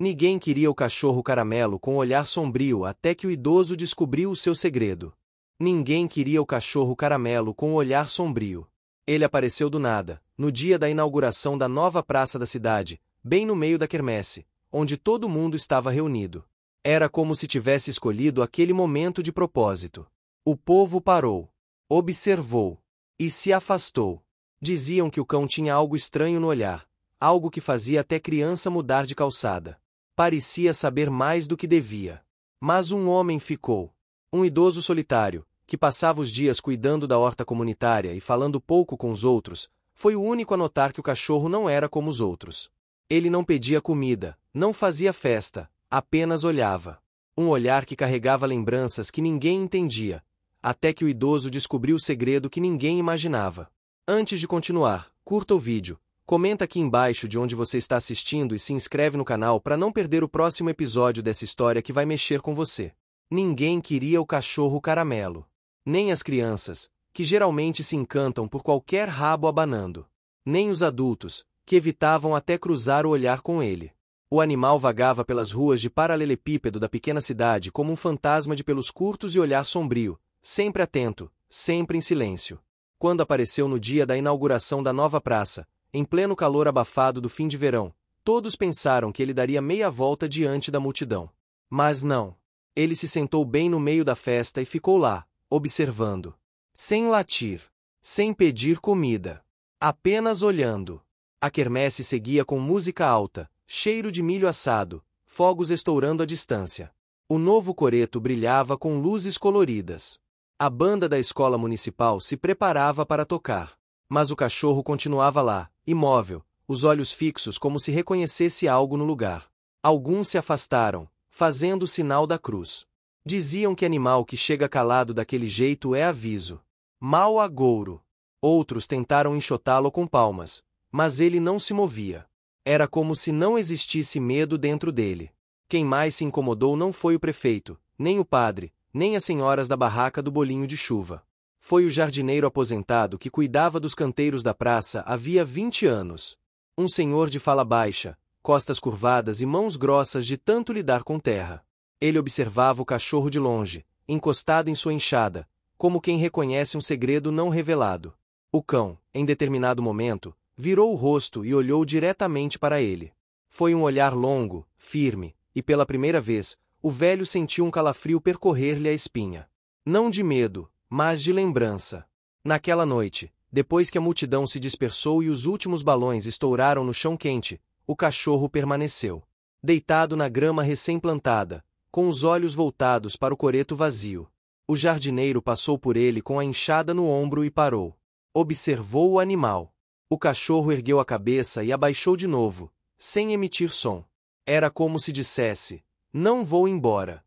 Ninguém queria o cachorro caramelo com o olhar sombrio até que o idoso descobriu o seu segredo. Ninguém queria o cachorro caramelo com o olhar sombrio. Ele apareceu do nada, no dia da inauguração da nova praça da cidade, bem no meio da quermesse, onde todo mundo estava reunido. Era como se tivesse escolhido aquele momento de propósito. O povo parou, observou e se afastou. Diziam que o cão tinha algo estranho no olhar, algo que fazia até criança mudar de calçada. Parecia saber mais do que devia. Mas um homem ficou. Um idoso solitário, que passava os dias cuidando da horta comunitária e falando pouco com os outros, foi o único a notar que o cachorro não era como os outros. Ele não pedia comida, não fazia festa, apenas olhava. Um olhar que carregava lembranças que ninguém entendia, até que o idoso descobriu o segredo que ninguém imaginava. Antes de continuar, curta o vídeo, comenta aqui embaixo de onde você está assistindo e se inscreve no canal para não perder o próximo episódio dessa história que vai mexer com você. Ninguém queria o cachorro caramelo. Nem as crianças, que geralmente se encantam por qualquer rabo abanando. Nem os adultos, que evitavam até cruzar o olhar com ele. O animal vagava pelas ruas de paralelepípedo da pequena cidade como um fantasma de pelos curtos e olhar sombrio, sempre atento, sempre em silêncio. Quando apareceu no dia da inauguração da nova praça, em pleno calor abafado do fim de verão, todos pensaram que ele daria meia volta diante da multidão. Mas não. Ele se sentou bem no meio da festa e ficou lá, observando. Sem latir. Sem pedir comida. Apenas olhando. A quermesse seguia com música alta, cheiro de milho assado, fogos estourando à distância. O novo coreto brilhava com luzes coloridas. A banda da escola municipal se preparava para tocar. Mas o cachorro continuava lá, imóvel, os olhos fixos como se reconhecesse algo no lugar. Alguns se afastaram, fazendo o sinal da cruz. Diziam que animal que chega calado daquele jeito é aviso. Mau agouro. Outros tentaram enxotá-lo com palmas, mas ele não se movia. Era como se não existisse medo dentro dele. Quem mais se incomodou não foi o prefeito, nem o padre, nem as senhoras da barraca do bolinho de chuva. Foi o jardineiro aposentado que cuidava dos canteiros da praça havia 20 anos. Um senhor de fala baixa, costas curvadas e mãos grossas de tanto lidar com terra. Ele observava o cachorro de longe, encostado em sua enxada, como quem reconhece um segredo não revelado. O cão, em determinado momento, virou o rosto e olhou diretamente para ele. Foi um olhar longo, firme, e pela primeira vez, o velho sentiu um calafrio percorrer-lhe a espinha. Não de medo, mas de lembrança. Naquela noite, depois que a multidão se dispersou e os últimos balões estouraram no chão quente, o cachorro permaneceu. Deitado na grama recém-plantada, com os olhos voltados para o coreto vazio. O jardineiro passou por ele com a enxada no ombro e parou. Observou o animal. O cachorro ergueu a cabeça e abaixou de novo, sem emitir som. Era como se dissesse: não vou embora.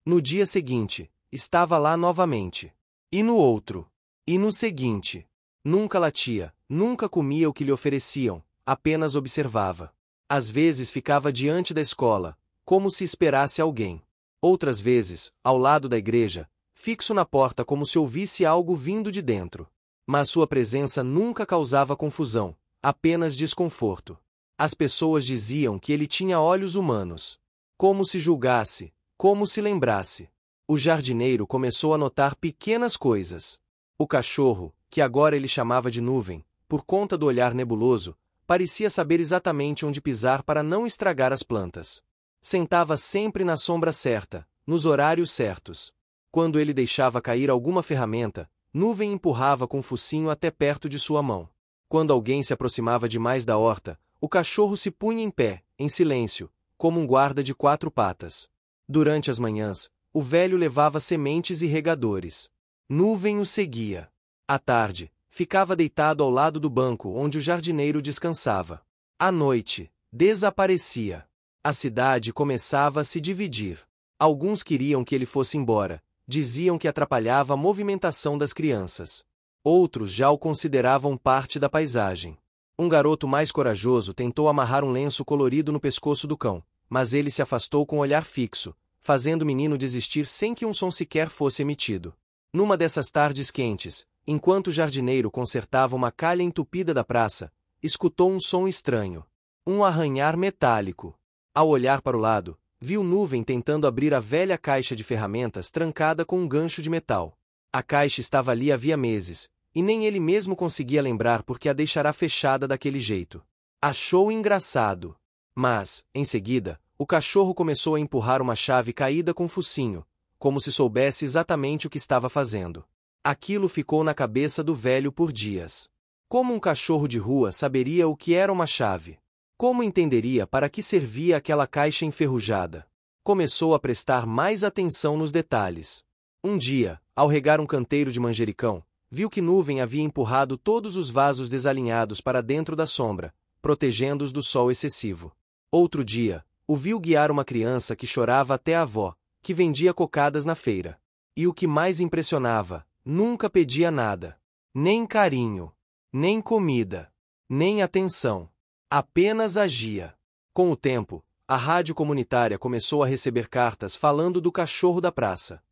No dia seguinte, estava lá novamente. E no outro. E no seguinte. Nunca latia, nunca comia o que lhe ofereciam, apenas observava. Às vezes ficava diante da escola, como se esperasse alguém. Outras vezes, ao lado da igreja, fixo na porta como se ouvisse algo vindo de dentro. Mas sua presença nunca causava confusão, apenas desconforto. As pessoas diziam que ele tinha olhos humanos. Como se julgasse, como se lembrasse. O jardineiro começou a notar pequenas coisas. O cachorro, que agora ele chamava de nuvem, por conta do olhar nebuloso, parecia saber exatamente onde pisar para não estragar as plantas. Sentava sempre na sombra certa, nos horários certos. Quando ele deixava cair alguma ferramenta, Nuvem empurrava com o focinho até perto de sua mão. Quando alguém se aproximava demais da horta, o cachorro se punha em pé, em silêncio, como um guarda de 4 patas. Durante as manhãs, o velho levava sementes e regadores. Nuvem o seguia. À tarde, ficava deitado ao lado do banco onde o jardineiro descansava. À noite, desaparecia. A cidade começava a se dividir. Alguns queriam que ele fosse embora. Diziam que atrapalhava a movimentação das crianças. Outros já o consideravam parte da paisagem. Um garoto mais corajoso tentou amarrar um lenço colorido no pescoço do cão, mas ele se afastou com o olhar fixo, fazendo o menino desistir sem que um som sequer fosse emitido. Numa dessas tardes quentes, enquanto o jardineiro consertava uma calha entupida da praça, escutou um som estranho. Um arranhar metálico. Ao olhar para o lado, viu Nuvem tentando abrir a velha caixa de ferramentas trancada com um gancho de metal. A caixa estava ali havia meses, e nem ele mesmo conseguia lembrar por que a deixará fechada daquele jeito. Achou engraçado. Mas, em seguida, o cachorro começou a empurrar uma chave caída com focinho, como se soubesse exatamente o que estava fazendo. Aquilo ficou na cabeça do velho por dias. Como um cachorro de rua saberia o que era uma chave? Como entenderia para que servia aquela caixa enferrujada? Começou a prestar mais atenção nos detalhes. Um dia, ao regar um canteiro de manjericão, viu que Nuvem havia empurrado todos os vasos desalinhados para dentro da sombra, protegendo-os do sol excessivo. Outro dia, o viu guiar uma criança que chorava até a avó, que vendia cocadas na feira. E o que mais impressionava, nunca pedia nada. Nem carinho, nem comida, nem atenção. Apenas agia. Com o tempo, a rádio comunitária começou a receber cartas falando do cachorro da praça.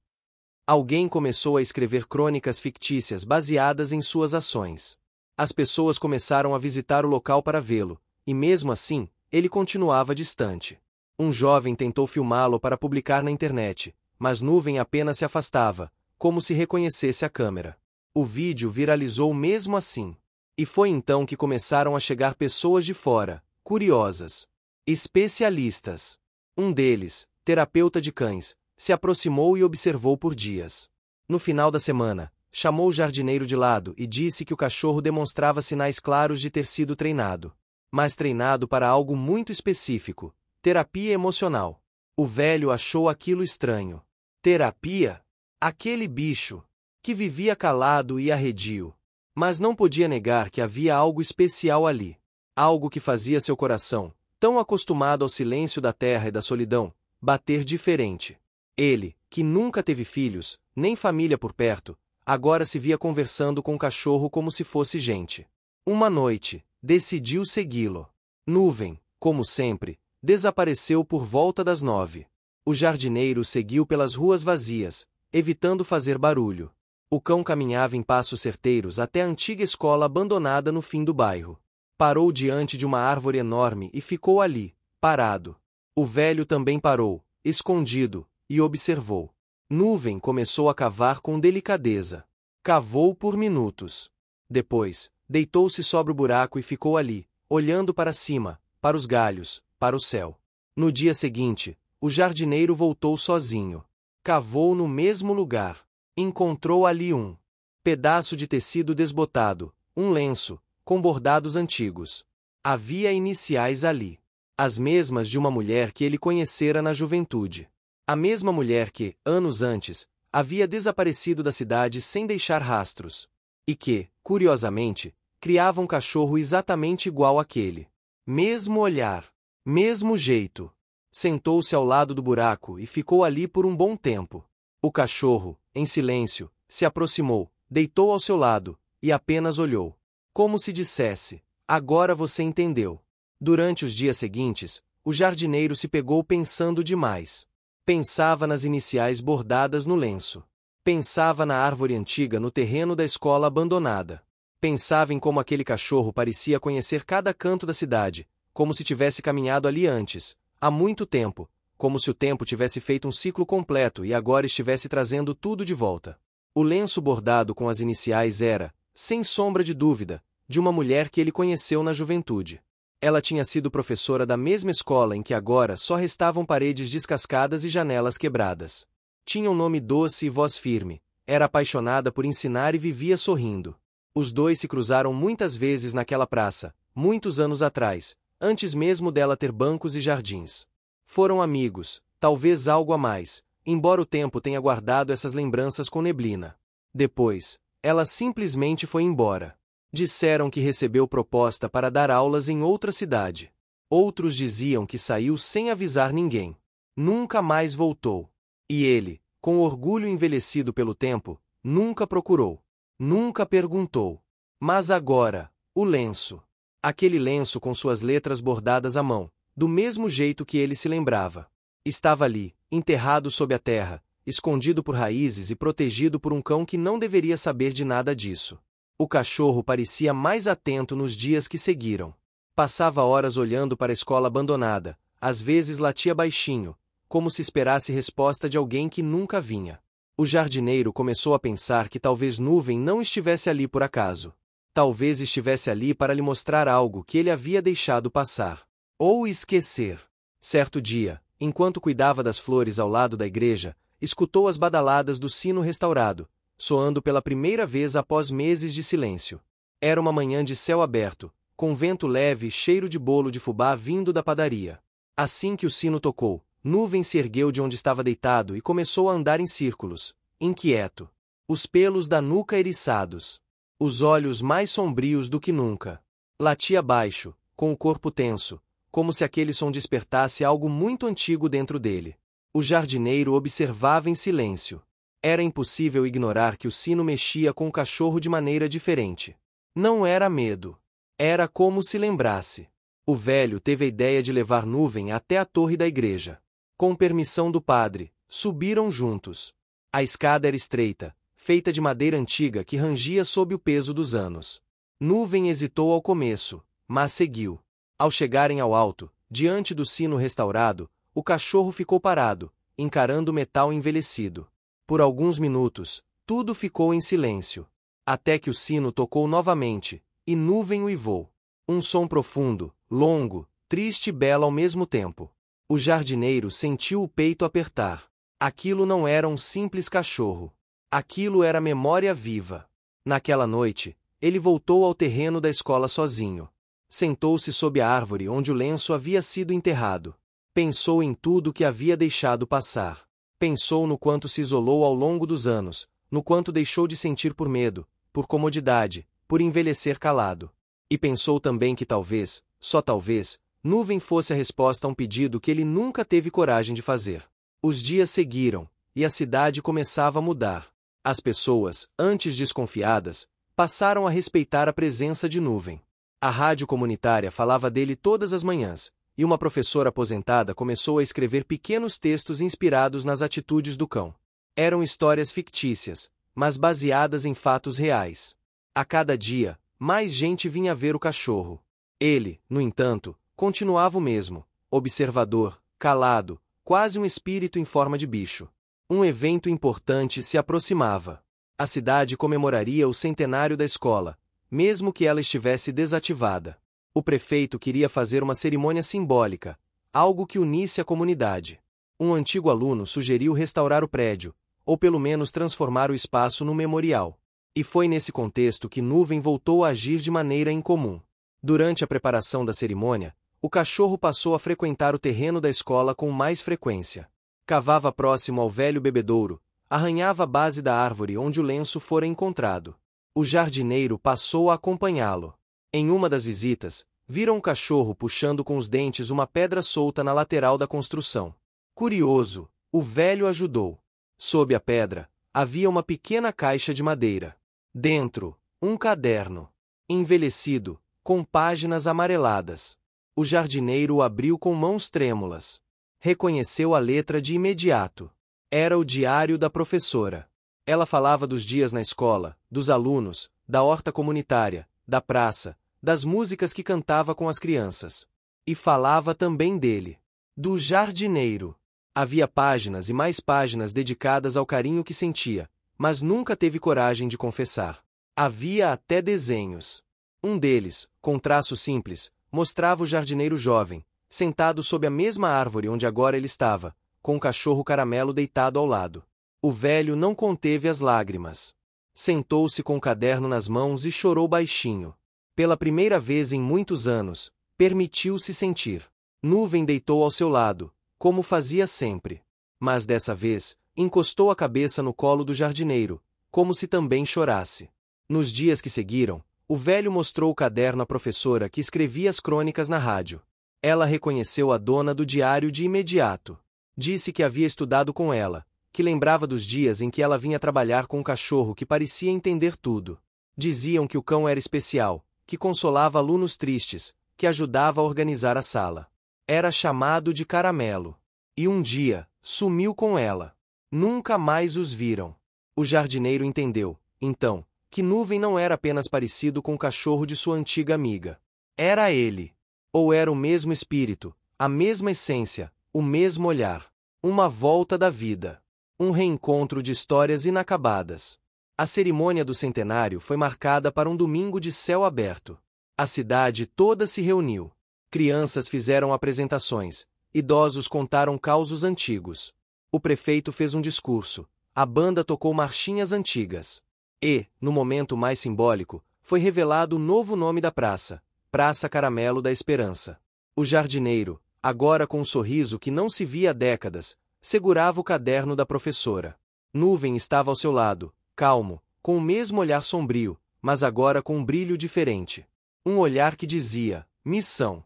Alguém começou a escrever crônicas fictícias baseadas em suas ações. As pessoas começaram a visitar o local para vê-lo, e mesmo assim, ele continuava distante. Um jovem tentou filmá-lo para publicar na internet, mas Nuvem apenas se afastava, como se reconhecesse a câmera. O vídeo viralizou mesmo assim. E foi então que começaram a chegar pessoas de fora, curiosas. Especialistas. Um deles, terapeuta de cães, se aproximou e observou por dias. No final da semana, chamou o jardineiro de lado e disse que o cachorro demonstrava sinais claros de ter sido treinado. Mas treinado para algo muito específico: terapia emocional. O velho achou aquilo estranho. Terapia? Aquele bicho, que vivia calado e arredio. Mas não podia negar que havia algo especial ali. Algo que fazia seu coração, tão acostumado ao silêncio da terra e da solidão, bater diferente. Ele, que nunca teve filhos, nem família por perto, agora se via conversando com o cachorro como se fosse gente. Uma noite, decidiu segui-lo. Nuvem, como sempre, desapareceu por volta das 9. O jardineiro seguiu pelas ruas vazias, evitando fazer barulho. O cão caminhava em passos certeiros até a antiga escola abandonada no fim do bairro. Parou diante de uma árvore enorme e ficou ali, parado. O velho também parou, escondido, e observou. Nuvem começou a cavar com delicadeza. Cavou por minutos. Depois, deitou-se sobre o buraco e ficou ali, olhando para cima, para os galhos, para o céu. No dia seguinte, o jardineiro voltou sozinho. Cavou no mesmo lugar. Encontrou ali um pedaço de tecido desbotado, um lenço, com bordados antigos. Havia iniciais ali. As mesmas de uma mulher que ele conhecera na juventude. A mesma mulher que, anos antes, havia desaparecido da cidade sem deixar rastros. E que, curiosamente, criava um cachorro exatamente igual àquele. Mesmo olhar, mesmo jeito. Sentou-se ao lado do buraco e ficou ali por um bom tempo. O cachorro, em silêncio, se aproximou, deitou ao seu lado, e apenas olhou. Como se dissesse: agora você entendeu. Durante os dias seguintes, o jardineiro se pegou pensando demais. Pensava nas iniciais bordadas no lenço. Pensava na árvore antiga no terreno da escola abandonada. Pensava em como aquele cachorro parecia conhecer cada canto da cidade, como se tivesse caminhado ali antes, há muito tempo, como se o tempo tivesse feito um ciclo completo e agora estivesse trazendo tudo de volta. O lenço bordado com as iniciais era, sem sombra de dúvida, de uma mulher que ele conheceu na juventude. Ela tinha sido professora da mesma escola em que agora só restavam paredes descascadas e janelas quebradas. Tinha um nome doce e voz firme, era apaixonada por ensinar e vivia sorrindo. Os dois se cruzaram muitas vezes naquela praça, muitos anos atrás, antes mesmo dela ter bancos e jardins. Foram amigos, talvez algo a mais, embora o tempo tenha guardado essas lembranças com neblina. Depois, ela simplesmente foi embora. Disseram que recebeu proposta para dar aulas em outra cidade. Outros diziam que saiu sem avisar ninguém. Nunca mais voltou. E ele, com orgulho envelhecido pelo tempo, nunca procurou. Nunca perguntou. Mas agora, o lenço. Aquele lenço com suas letras bordadas à mão, do mesmo jeito que ele se lembrava. Estava ali, enterrado sob a terra, escondido por raízes e protegido por um cão que não deveria saber de nada disso. O cachorro parecia mais atento nos dias que seguiram. Passava horas olhando para a escola abandonada, às vezes latia baixinho, como se esperasse resposta de alguém que nunca vinha. O jardineiro começou a pensar que talvez Nuvem não estivesse ali por acaso. Talvez estivesse ali para lhe mostrar algo que ele havia deixado passar. Ou esquecer. Certo dia, enquanto cuidava das flores ao lado da igreja, escutou as badaladas do sino restaurado, soando pela primeira vez após meses de silêncio. Era uma manhã de céu aberto, com vento leve e cheiro de bolo de fubá vindo da padaria. Assim que o sino tocou, Nuvem se ergueu de onde estava deitado e começou a andar em círculos, inquieto. Os pelos da nuca eriçados. Os olhos mais sombrios do que nunca. Latia baixo, com o corpo tenso, como se aquele som despertasse algo muito antigo dentro dele. O jardineiro observava em silêncio. Era impossível ignorar que o sino mexia com o cachorro de maneira diferente. Não era medo. Era como se lembrasse. O velho teve a ideia de levar Nuvem até a torre da igreja. Com permissão do padre, subiram juntos. A escada era estreita, feita de madeira antiga que rangia sob o peso dos anos. Nuvem hesitou ao começo, mas seguiu. Ao chegarem ao alto, diante do sino restaurado, o cachorro ficou parado, encarando o metal envelhecido. Por alguns minutos, tudo ficou em silêncio. Até que o sino tocou novamente, e Nuvem uivou. Um som profundo, longo, triste e belo ao mesmo tempo. O jardineiro sentiu o peito apertar. Aquilo não era um simples cachorro. Aquilo era memória viva. Naquela noite, ele voltou ao terreno da escola sozinho. Sentou-se sob a árvore onde o lenço havia sido enterrado. Pensou em tudo que havia deixado passar. Pensou no quanto se isolou ao longo dos anos, no quanto deixou de sentir por medo, por comodidade, por envelhecer calado. E pensou também que talvez, só talvez, Nuvem fosse a resposta a um pedido que ele nunca teve coragem de fazer. Os dias seguiram, e a cidade começava a mudar. As pessoas, antes desconfiadas, passaram a respeitar a presença de Nuvem. A rádio comunitária falava dele todas as manhãs, e uma professora aposentada começou a escrever pequenos textos inspirados nas atitudes do cão. Eram histórias fictícias, mas baseadas em fatos reais. A cada dia, mais gente vinha ver o cachorro. Ele, no entanto, continuava o mesmo, observador, calado, quase um espírito em forma de bicho. Um evento importante se aproximava. A cidade comemoraria o centenário da escola, mesmo que ela estivesse desativada. O prefeito queria fazer uma cerimônia simbólica, algo que unisse a comunidade. Um antigo aluno sugeriu restaurar o prédio, ou pelo menos transformar o espaço num memorial. E foi nesse contexto que Nuvem voltou a agir de maneira incomum. Durante a preparação da cerimônia, o cachorro passou a frequentar o terreno da escola com mais frequência. Cavava próximo ao velho bebedouro, arranhava a base da árvore onde o lenço fora encontrado. O jardineiro passou a acompanhá-lo. Em uma das visitas, viram um cachorro puxando com os dentes uma pedra solta na lateral da construção. Curioso, o velho ajudou. Sob a pedra, havia uma pequena caixa de madeira. Dentro, um caderno. Envelhecido, com páginas amareladas. O jardineiro o abriu com mãos trêmulas. Reconheceu a letra de imediato. Era o diário da professora. Ela falava dos dias na escola, dos alunos, da horta comunitária, da praça, das músicas que cantava com as crianças. E falava também dele. Do jardineiro. Havia páginas e mais páginas dedicadas ao carinho que sentia, mas nunca teve coragem de confessar. Havia até desenhos. Um deles, com traço simples, mostrava o jardineiro jovem, sentado sob a mesma árvore onde agora ele estava, com o cachorro Caramelo deitado ao lado. O velho não conteve as lágrimas. Sentou-se com o caderno nas mãos e chorou baixinho. Pela primeira vez em muitos anos, permitiu-se sentir. Nuvem deitou ao seu lado, como fazia sempre. Mas dessa vez, encostou a cabeça no colo do jardineiro, como se também chorasse. Nos dias que seguiram, o velho mostrou o caderno à professora que escrevia as crônicas na rádio. Ela reconheceu a dona do diário de imediato. Disse que havia estudado com ela, que lembrava dos dias em que ela vinha trabalhar com um cachorro que parecia entender tudo. Diziam que o cão era especial, que consolava alunos tristes, que ajudava a organizar a sala. Era chamado de Caramelo. E um dia, sumiu com ela. Nunca mais os viram. O jardineiro entendeu, então, que Nuvem não era apenas parecido com o cachorro de sua antiga amiga. Era ele. Ou era o mesmo espírito, A mesma essência, o mesmo olhar. Uma volta da vida. Um reencontro de histórias inacabadas. A cerimônia do centenário foi marcada para um domingo de céu aberto. A cidade toda se reuniu. Crianças fizeram apresentações, idosos contaram causos antigos. O prefeito fez um discurso, a banda tocou marchinhas antigas. E, no momento mais simbólico, foi revelado o novo nome da praça, Praça Caramelo da Esperança. O jardineiro, agora com um sorriso que não se via há décadas, segurava o caderno da professora. Nuvem estava ao seu lado, calmo, com o mesmo olhar sombrio, mas agora com um brilho diferente. Um olhar que dizia, missão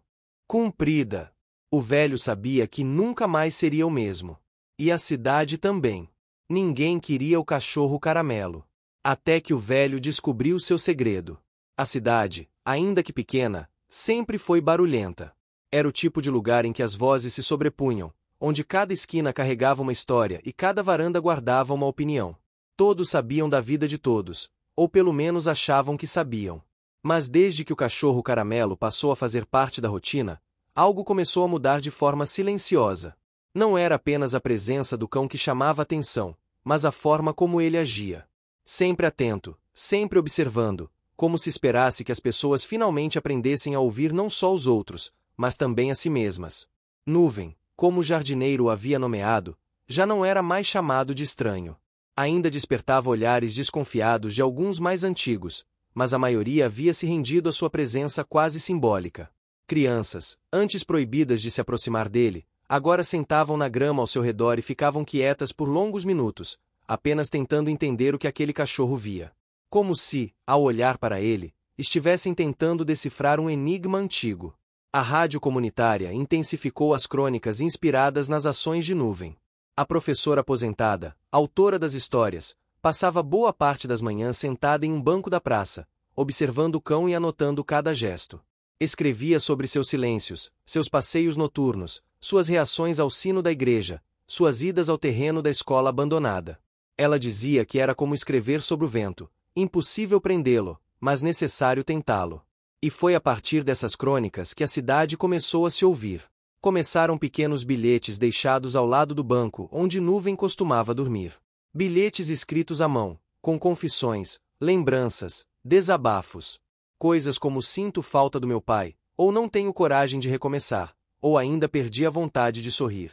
cumprida. O velho sabia que nunca mais seria o mesmo. E a cidade também. Ninguém queria o cachorro caramelo. Até que o velho descobriu seu segredo. A cidade, ainda que pequena, sempre foi barulhenta. Era o tipo de lugar em que as vozes se sobrepunham, onde cada esquina carregava uma história e cada varanda guardava uma opinião. Todos sabiam da vida de todos, ou pelo menos achavam que sabiam. Mas desde que o cachorro caramelo passou a fazer parte da rotina, algo começou a mudar de forma silenciosa. Não era apenas a presença do cão que chamava a atenção, mas a forma como ele agia. Sempre atento, sempre observando, como se esperasse que as pessoas finalmente aprendessem a ouvir não só os outros, mas também a si mesmas. Nuvem, como o jardineiro o havia nomeado, já não era mais chamado de estranho. Ainda despertava olhares desconfiados de alguns mais antigos, mas a maioria havia se rendido à sua presença quase simbólica. Crianças, antes proibidas de se aproximar dele, agora sentavam na grama ao seu redor e ficavam quietas por longos minutos, apenas tentando entender o que aquele cachorro via. Como se, ao olhar para ele, estivessem tentando decifrar um enigma antigo. A rádio comunitária intensificou as crônicas inspiradas nas ações de Nuvem. A professora aposentada, autora das histórias, passava boa parte das manhãs sentada em um banco da praça, observando o cão e anotando cada gesto. Escrevia sobre seus silêncios, seus passeios noturnos, suas reações ao sino da igreja, suas idas ao terreno da escola abandonada. Ela dizia que era como escrever sobre o vento, impossível prendê-lo, mas necessário tentá-lo. E foi a partir dessas crônicas que a cidade começou a se ouvir. Começaram pequenos bilhetes deixados ao lado do banco onde Nuvem costumava dormir. Bilhetes escritos à mão, com confissões, lembranças, desabafos. Coisas como sinto falta do meu pai, ou não tenho coragem de recomeçar, ou ainda perdi a vontade de sorrir.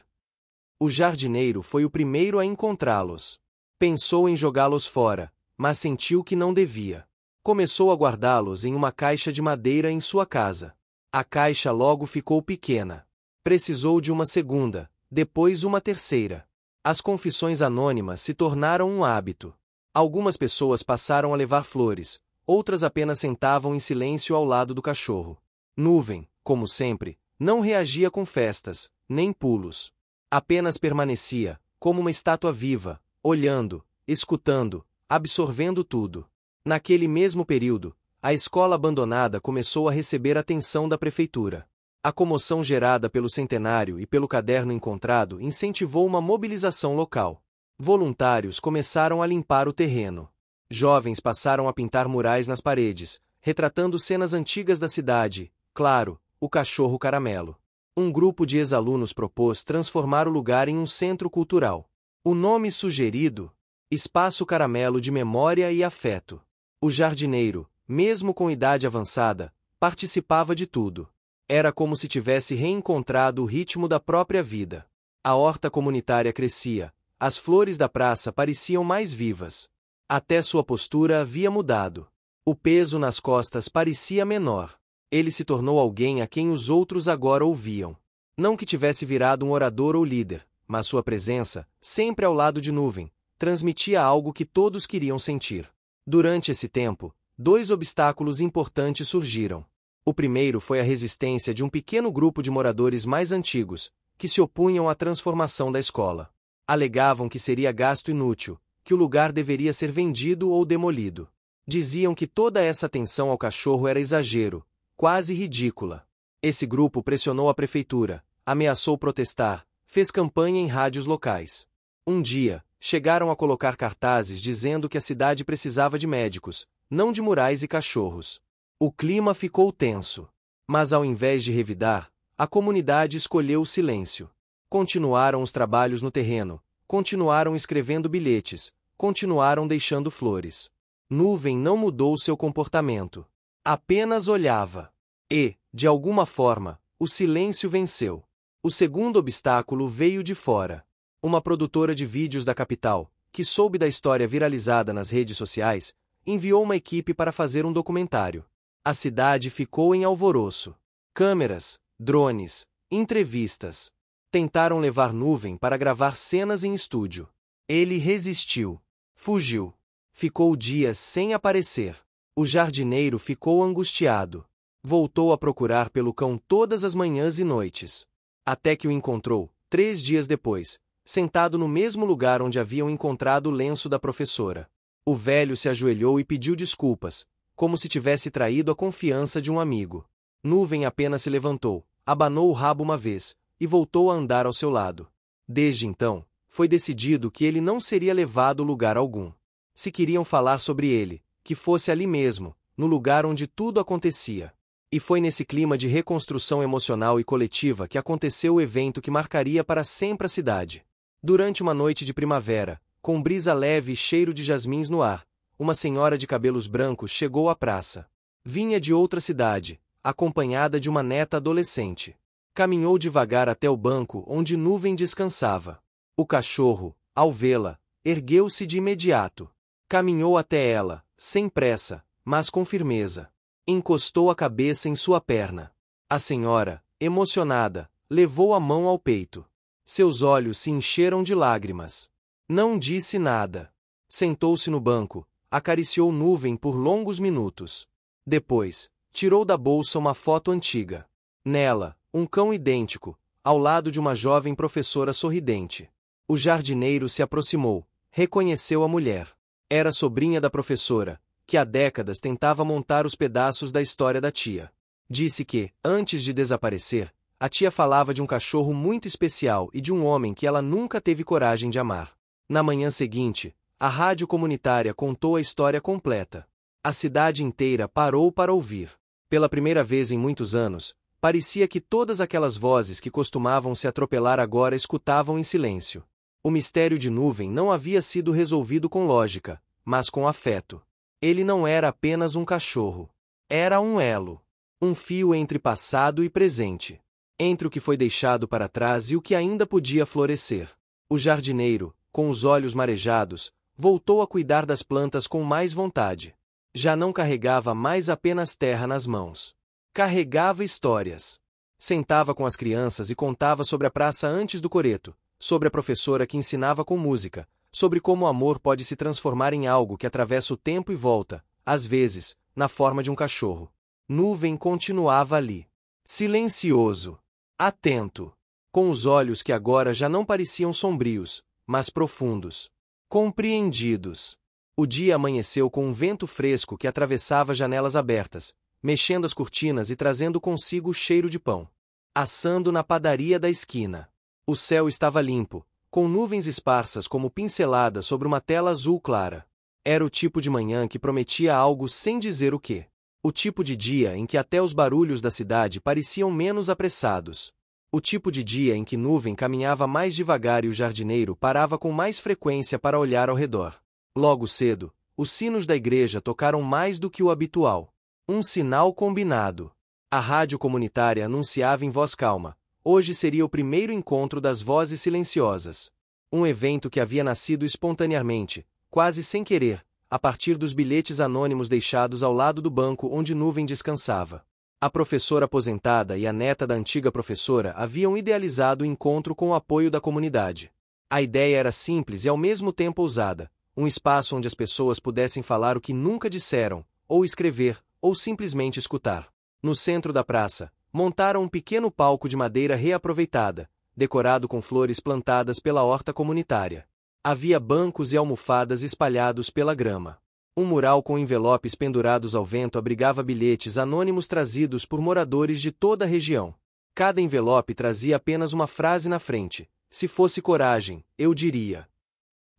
O jardineiro foi o primeiro a encontrá-los. Pensou em jogá-los fora, mas sentiu que não devia. Começou a guardá-los em uma caixa de madeira em sua casa. A caixa logo ficou pequena. Precisou de uma segunda, depois uma terceira. As confissões anônimas se tornaram um hábito. Algumas pessoas passaram a levar flores, outras apenas sentavam em silêncio ao lado do cachorro. Nuvem, como sempre, não reagia com festas, nem pulos. Apenas permanecia, como uma estátua viva, olhando, escutando, absorvendo tudo. Naquele mesmo período, a escola abandonada começou a receber atenção da prefeitura. A comoção gerada pelo centenário e pelo caderno encontrado incentivou uma mobilização local. Voluntários começaram a limpar o terreno. Jovens passaram a pintar murais nas paredes, retratando cenas antigas da cidade, claro, o cachorro caramelo. Um grupo de ex-alunos propôs transformar o lugar em um centro cultural. O nome sugerido? Espaço Caramelo de Memória e Afeto. O jardineiro, mesmo com idade avançada, participava de tudo. Era como se tivesse reencontrado o ritmo da própria vida. A horta comunitária crescia, as flores da praça pareciam mais vivas. Até sua postura havia mudado. O peso nas costas parecia menor. Ele se tornou alguém a quem os outros agora ouviam. Não que tivesse virado um orador ou líder, mas sua presença, sempre ao lado de Nuvem, transmitia algo que todos queriam sentir. Durante esse tempo, 2 obstáculos importantes surgiram. O primeiro foi a resistência de um pequeno grupo de moradores mais antigos, que se opunham à transformação da escola. Alegavam que seria gasto inútil, que o lugar deveria ser vendido ou demolido. Diziam que toda essa atenção ao cachorro era exagero, quase ridícula. Esse grupo pressionou a prefeitura, ameaçou protestar, fez campanha em rádios locais. Um dia, chegaram a colocar cartazes dizendo que a cidade precisava de médicos, não de murais e cachorros. O clima ficou tenso. Mas ao invés de revidar, A comunidade escolheu o silêncio. Continuaram os trabalhos no terreno, continuaram escrevendo bilhetes, continuaram deixando flores. Nuvem não mudou seu comportamento. Apenas olhava. E, de alguma forma, o silêncio venceu. O segundo obstáculo veio de fora. Uma produtora de vídeos da capital, que soube da história viralizada nas redes sociais, enviou uma equipe para fazer um documentário. A cidade ficou em alvoroço. Câmeras, drones, entrevistas. Tentaram levar Nuvem para gravar cenas em estúdio. Ele resistiu. Fugiu. Ficou dias sem aparecer. O jardineiro ficou angustiado. Voltou a procurar pelo cão todas as manhãs e noites. Até que o encontrou, 3 dias depois, sentado no mesmo lugar onde haviam encontrado o lenço da professora. O velho se ajoelhou e pediu desculpas, como se tivesse traído a confiança de um amigo. Nuvem apenas se levantou, abanou o rabo uma vez, e voltou a andar ao seu lado. Desde então, foi decidido que ele não seria levado a lugar algum. Se queriam falar sobre ele, que fosse ali mesmo, no lugar onde tudo acontecia. E foi nesse clima de reconstrução emocional e coletiva que aconteceu o evento que marcaria para sempre a cidade. Durante uma noite de primavera, com brisa leve e cheiro de jasmins no ar, uma senhora de cabelos brancos chegou à praça. Vinha de outra cidade, acompanhada de uma neta adolescente. Caminhou devagar até o banco onde Nuvem descansava. O cachorro, ao vê-la, ergueu-se de imediato. Caminhou até ela, sem pressa, mas com firmeza. Encostou a cabeça em sua perna. A senhora, emocionada, levou a mão ao peito. Seus olhos se encheram de lágrimas. Não disse nada. Sentou-se no banco, acariciou Nuvem por longos minutos. Depois, tirou da bolsa uma foto antiga. Nela, um cão idêntico, ao lado de uma jovem professora sorridente. O jardineiro se aproximou, reconheceu a mulher. Era sobrinha da professora, que há décadas tentava montar os pedaços da história da tia. Disse que, antes de desaparecer, a tia falava de um cachorro muito especial e de um homem que ela nunca teve coragem de amar. Na manhã seguinte, a rádio comunitária contou a história completa. A cidade inteira parou para ouvir. Pela primeira vez em muitos anos, parecia que todas aquelas vozes que costumavam se atropelar agora escutavam em silêncio. O mistério de Nuvem não havia sido resolvido com lógica, mas com afeto. Ele não era apenas um cachorro. Era um elo. Um fio entre passado e presente. Entre o que foi deixado para trás e o que ainda podia florescer. O jardineiro, com os olhos marejados, voltou a cuidar das plantas com mais vontade. Já não carregava mais apenas terra nas mãos. Carregava histórias. Sentava com as crianças e contava sobre a praça antes do coreto, sobre a professora que ensinava com música, sobre como o amor pode se transformar em algo que atravessa o tempo e volta, às vezes, na forma de um cachorro. Nuvem continuava ali. Silencioso. Atento. Com os olhos que agora já não pareciam sombrios, mas profundos. Compreendidos. O dia amanheceu com um vento fresco que atravessava janelas abertas, mexendo as cortinas e trazendo consigo o cheiro de pão. Assando na padaria da esquina. O céu estava limpo, com nuvens esparsas como pinceladas sobre uma tela azul clara. Era o tipo de manhã que prometia algo sem dizer o quê. O tipo de dia em que até os barulhos da cidade pareciam menos apressados. O tipo de dia em que Nuvem caminhava mais devagar e o jardineiro parava com mais frequência para olhar ao redor. Logo cedo, os sinos da igreja tocaram mais do que o habitual. Um sinal combinado. A rádio comunitária anunciava em voz calma. Hoje seria o primeiro encontro das vozes silenciosas. Um evento que havia nascido espontaneamente, quase sem querer, a partir dos bilhetes anônimos deixados ao lado do banco onde Nuvem descansava. A professora aposentada e a neta da antiga professora haviam idealizado o encontro com o apoio da comunidade. A ideia era simples e ao mesmo tempo ousada, um espaço onde as pessoas pudessem falar o que nunca disseram, ou escrever, ou simplesmente escutar. No centro da praça, montaram um pequeno palco de madeira reaproveitada, decorado com flores plantadas pela horta comunitária. Havia bancos e almofadas espalhados pela grama. Um mural com envelopes pendurados ao vento abrigava bilhetes anônimos trazidos por moradores de toda a região. Cada envelope trazia apenas uma frase na frente: "Se fosse coragem, eu diria."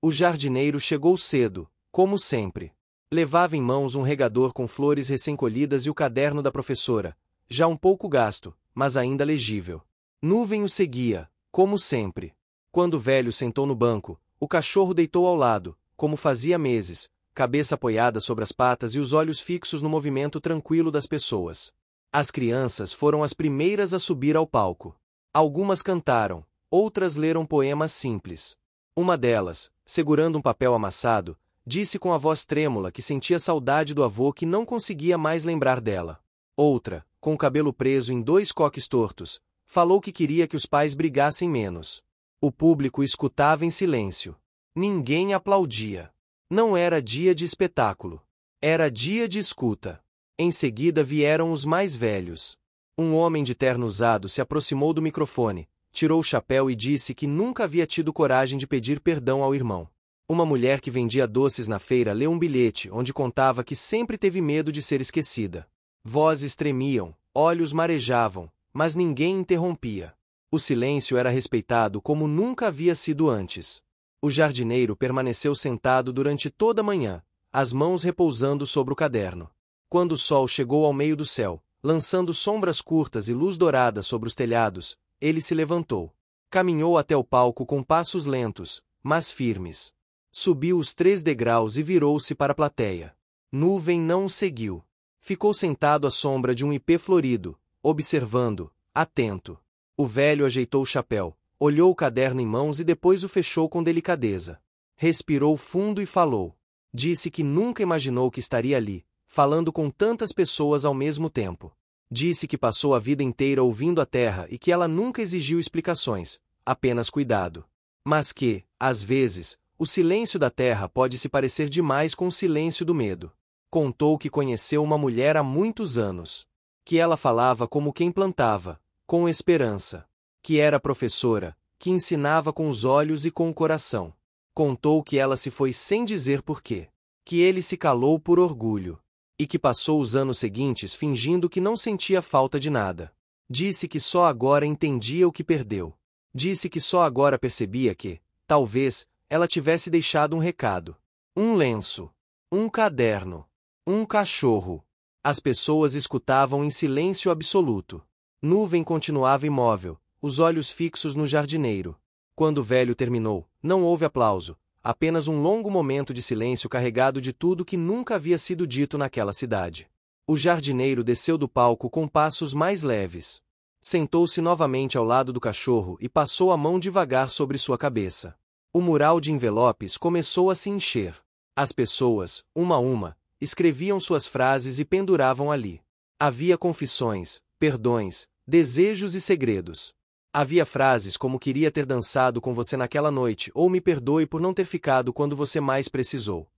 O jardineiro chegou cedo, como sempre. Levava em mãos um regador com flores recém-colhidas e o caderno da professora, já um pouco gasto, mas ainda legível. Nuvem o seguia, como sempre. Quando o velho sentou no banco, o cachorro deitou ao lado, como fazia meses, cabeça apoiada sobre as patas e os olhos fixos no movimento tranquilo das pessoas. As crianças foram as primeiras a subir ao palco. Algumas cantaram, outras leram poemas simples. Uma delas, segurando um papel amassado, disse com a voz trêmula que sentia saudade do avô que não conseguia mais lembrar dela. Outra, com o cabelo preso em 2 coques tortos, falou que queria que os pais brigassem menos. O público escutava em silêncio. Ninguém aplaudia. Não era dia de espetáculo. Era dia de escuta. Em seguida vieram os mais velhos. Um homem de terno usado se aproximou do microfone, tirou o chapéu e disse que nunca havia tido coragem de pedir perdão ao irmão. Uma mulher que vendia doces na feira leu um bilhete onde contava que sempre teve medo de ser esquecida. Vozes tremiam, olhos marejavam, mas ninguém interrompia. O silêncio era respeitado como nunca havia sido antes. O jardineiro permaneceu sentado durante toda a manhã, as mãos repousando sobre o caderno. Quando o sol chegou ao meio do céu, lançando sombras curtas e luz dourada sobre os telhados, ele se levantou. Caminhou até o palco com passos lentos, mas firmes. Subiu os 3 degraus e virou-se para a plateia. Nuvem não o seguiu. Ficou sentado à sombra de um ipê florido, observando, atento. O velho ajeitou o chapéu, olhou o caderno em mãos e depois o fechou com delicadeza. Respirou fundo e falou. Disse que nunca imaginou que estaria ali, falando com tantas pessoas ao mesmo tempo. Disse que passou a vida inteira ouvindo a terra e que ela nunca exigiu explicações, apenas cuidado. Mas que, às vezes, o silêncio da terra pode se parecer demais com o silêncio do medo. Contou que conheceu uma mulher há muitos anos. Que ela falava como quem plantava, com esperança. Que era professora, que ensinava com os olhos e com o coração. Contou que ela se foi sem dizer porquê. Que ele se calou por orgulho. E que passou os anos seguintes fingindo que não sentia falta de nada. Disse que só agora entendia o que perdeu. Disse que só agora percebia que, talvez, ela tivesse deixado um recado. Um lenço. Um caderno. Um cachorro. As pessoas escutavam em silêncio absoluto. Nuvem continuava imóvel, os olhos fixos no jardineiro. Quando o velho terminou, não houve aplauso, apenas um longo momento de silêncio carregado de tudo que nunca havia sido dito naquela cidade. O jardineiro desceu do palco com passos mais leves. Sentou-se novamente ao lado do cachorro e passou a mão devagar sobre sua cabeça. O mural de envelopes começou a se encher. As pessoas, uma a uma, escreviam suas frases e penduravam ali. Havia confissões, perdões, desejos e segredos. Havia frases como queria ter dançado com você naquela noite ou me perdoe por não ter ficado quando você mais precisou.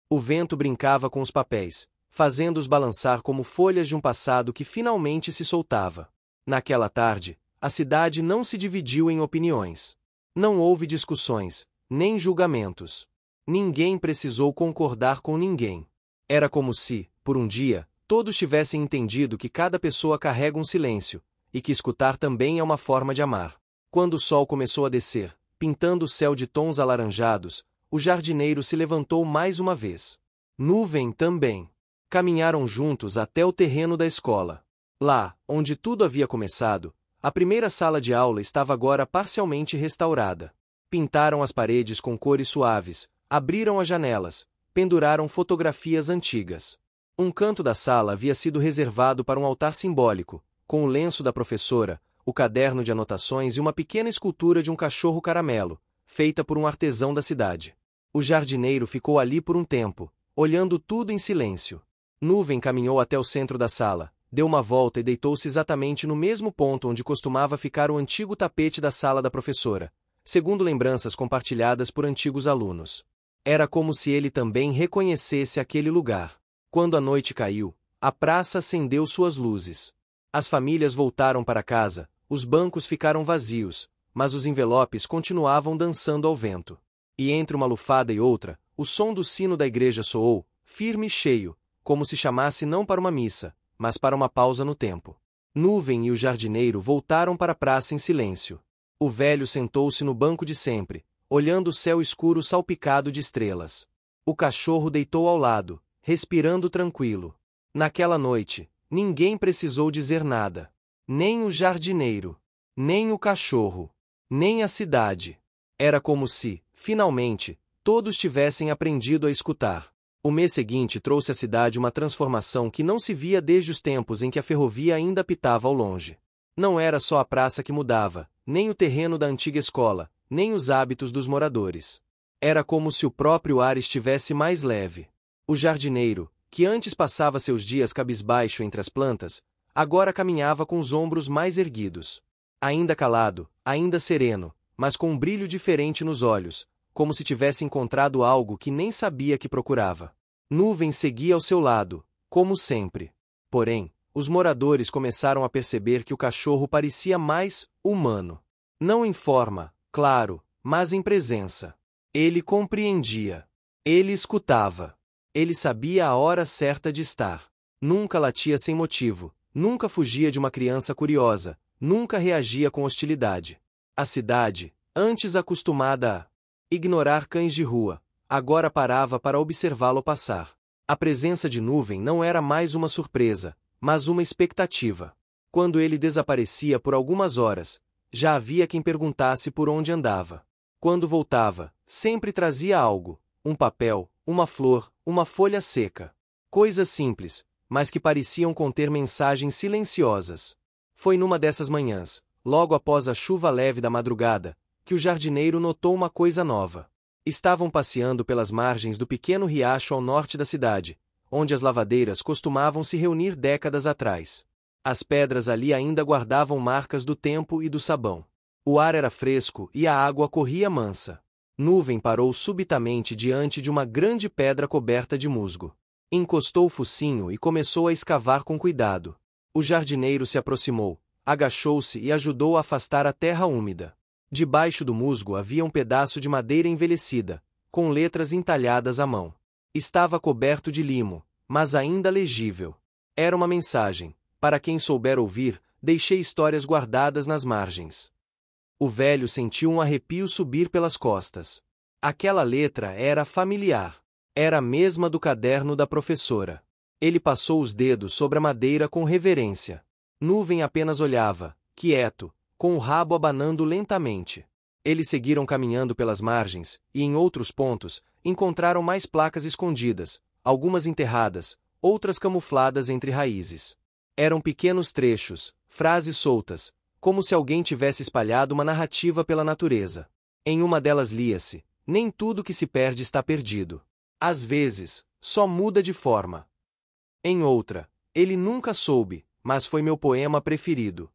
O vento brincava com os papéis, fazendo-os balançar como folhas de um passado que finalmente se soltava. Naquela tarde, a cidade não se dividiu em opiniões. Não houve discussões, nem julgamentos. Ninguém precisou concordar com ninguém. Era como se, por um dia, todos tivessem entendido que cada pessoa carrega um silêncio, e que escutar também é uma forma de amar. Quando o sol começou a descer, pintando o céu de tons alaranjados, o jardineiro se levantou mais uma vez. Nuvem também. Caminharam juntos até o terreno da escola. Lá, onde tudo havia começado, a primeira sala de aula estava agora parcialmente restaurada. Pintaram as paredes com cores suaves, abriram as janelas, penduraram fotografias antigas. Um canto da sala havia sido reservado para um altar simbólico, com o lenço da professora, o caderno de anotações e uma pequena escultura de um cachorro caramelo, feita por um artesão da cidade. O jardineiro ficou ali por um tempo, olhando tudo em silêncio. Nuvem caminhou até o centro da sala, deu uma volta e deitou-se exatamente no mesmo ponto onde costumava ficar o antigo tapete da sala da professora, segundo lembranças compartilhadas por antigos alunos. Era como se ele também reconhecesse aquele lugar. Quando a noite caiu, a praça acendeu suas luzes. As famílias voltaram para casa, os bancos ficaram vazios, mas os envelopes continuavam dançando ao vento. E entre uma lufada e outra, o som do sino da igreja soou, firme e cheio, como se chamasse não para uma missa, mas para uma pausa no tempo. Nuvem e o jardineiro voltaram para a praça em silêncio. O velho sentou-se no banco de sempre, olhando o céu escuro salpicado de estrelas. O cachorro deitou ao lado, respirando tranquilo. Naquela noite, ninguém precisou dizer nada. nem o jardineiro, nem o cachorro, nem a cidade. Era como se, finalmente, todos tivessem aprendido a escutar. O mês seguinte trouxe à cidade uma transformação que não se via desde os tempos em que a ferrovia ainda pitava ao longe. Não era só a praça que mudava, nem o terreno da antiga escola, nem os hábitos dos moradores. Era como se o próprio ar estivesse mais leve. O jardineiro, que antes passava seus dias cabisbaixo entre as plantas, agora caminhava com os ombros mais erguidos. Ainda calado, ainda sereno, mas com um brilho diferente nos olhos, como se tivesse encontrado algo que nem sabia que procurava. Nuvem seguia ao seu lado, como sempre. Porém, os moradores começaram a perceber que o cachorro parecia mais humano. Não em forma, claro, mas em presença. Ele compreendia. Ele escutava. Ele sabia a hora certa de estar. Nunca latia sem motivo, nunca fugia de uma criança curiosa, nunca reagia com hostilidade. A cidade, antes acostumada a ignorar cães de rua, agora parava para observá-lo passar. A presença de Nuvem não era mais uma surpresa, mas uma expectativa. Quando ele desaparecia por algumas horas, já havia quem perguntasse por onde andava. Quando voltava, sempre trazia algo, um papel, uma flor, uma folha seca. Coisas simples, mas que pareciam conter mensagens silenciosas. Foi numa dessas manhãs, logo após a chuva leve da madrugada, que o jardineiro notou uma coisa nova. Estavam passeando pelas margens do pequeno riacho ao norte da cidade, onde as lavadeiras costumavam se reunir décadas atrás. As pedras ali ainda guardavam marcas do tempo e do sabão. O ar era fresco e a água corria mansa. Nuvem parou subitamente diante de uma grande pedra coberta de musgo. Encostou o focinho e começou a escavar com cuidado. O jardineiro se aproximou, agachou-se e ajudou a afastar a terra úmida. Debaixo do musgo havia um pedaço de madeira envelhecida, com letras entalhadas à mão. Estava coberto de limo, mas ainda legível. Era uma mensagem: para quem souber ouvir, deixei histórias guardadas nas margens. O velho sentiu um arrepio subir pelas costas. Aquela letra era familiar. Era a mesma do caderno da professora. Ele passou os dedos sobre a madeira com reverência. Nuvem apenas olhava, quieto, com o rabo abanando lentamente. Eles seguiram caminhando pelas margens, e em outros pontos, encontraram mais placas escondidas, algumas enterradas, outras camufladas entre raízes. Eram pequenos trechos, frases soltas, como se alguém tivesse espalhado uma narrativa pela natureza. Em uma delas lia-se: nem tudo que se perde está perdido. Às vezes, só muda de forma. Em outra: ele nunca soube, mas foi meu poema preferido.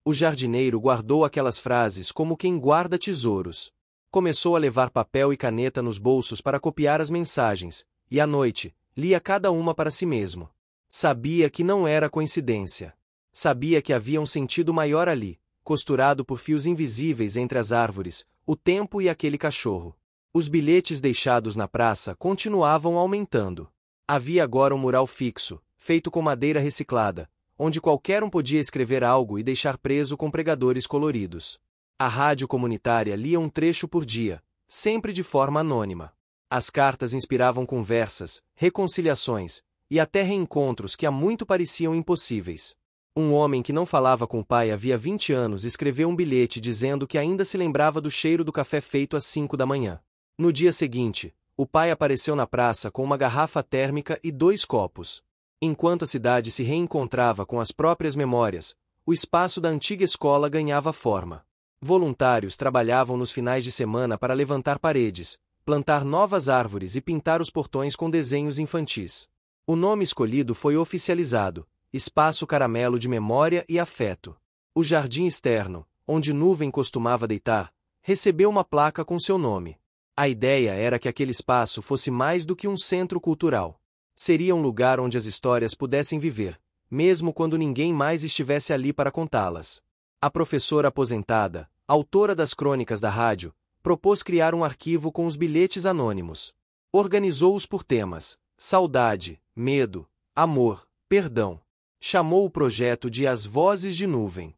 O jardineiro guardou aquelas frases como quem guarda tesouros. Começou a levar papel e caneta nos bolsos para copiar as mensagens, e à noite, lia cada uma para si mesmo. Sabia que não era coincidência. Sabia que havia um sentido maior ali, costurado por fios invisíveis entre as árvores, o tempo e aquele cachorro. Os bilhetes deixados na praça continuavam aumentando. Havia agora um mural fixo, feito com madeira reciclada, onde qualquer um podia escrever algo e deixar preso com pregadores coloridos. A rádio comunitária lia um trecho por dia, sempre de forma anônima. As cartas inspiravam conversas, reconciliações e até reencontros que há muito pareciam impossíveis. Um homem que não falava com o pai havia 20 anos escreveu um bilhete dizendo que ainda se lembrava do cheiro do café feito às 5 da manhã. No dia seguinte, o pai apareceu na praça com uma garrafa térmica e 2 copos. Enquanto a cidade se reencontrava com as próprias memórias, o espaço da antiga escola ganhava forma. Voluntários trabalhavam nos finais de semana para levantar paredes, plantar novas árvores e pintar os portões com desenhos infantis. O nome escolhido foi oficializado: Espaço Caramelo de Memória e Afeto. O jardim externo, onde Nuvem costumava deitar, recebeu uma placa com seu nome. A ideia era que aquele espaço fosse mais do que um centro cultural. Seria um lugar onde as histórias pudessem viver, mesmo quando ninguém mais estivesse ali para contá-las. A professora aposentada, autora das crônicas da rádio, propôs criar um arquivo com os bilhetes anônimos. Organizou-os por temas: saudade, medo, amor, perdão. Chamou o projeto de As Vozes de Nuvem.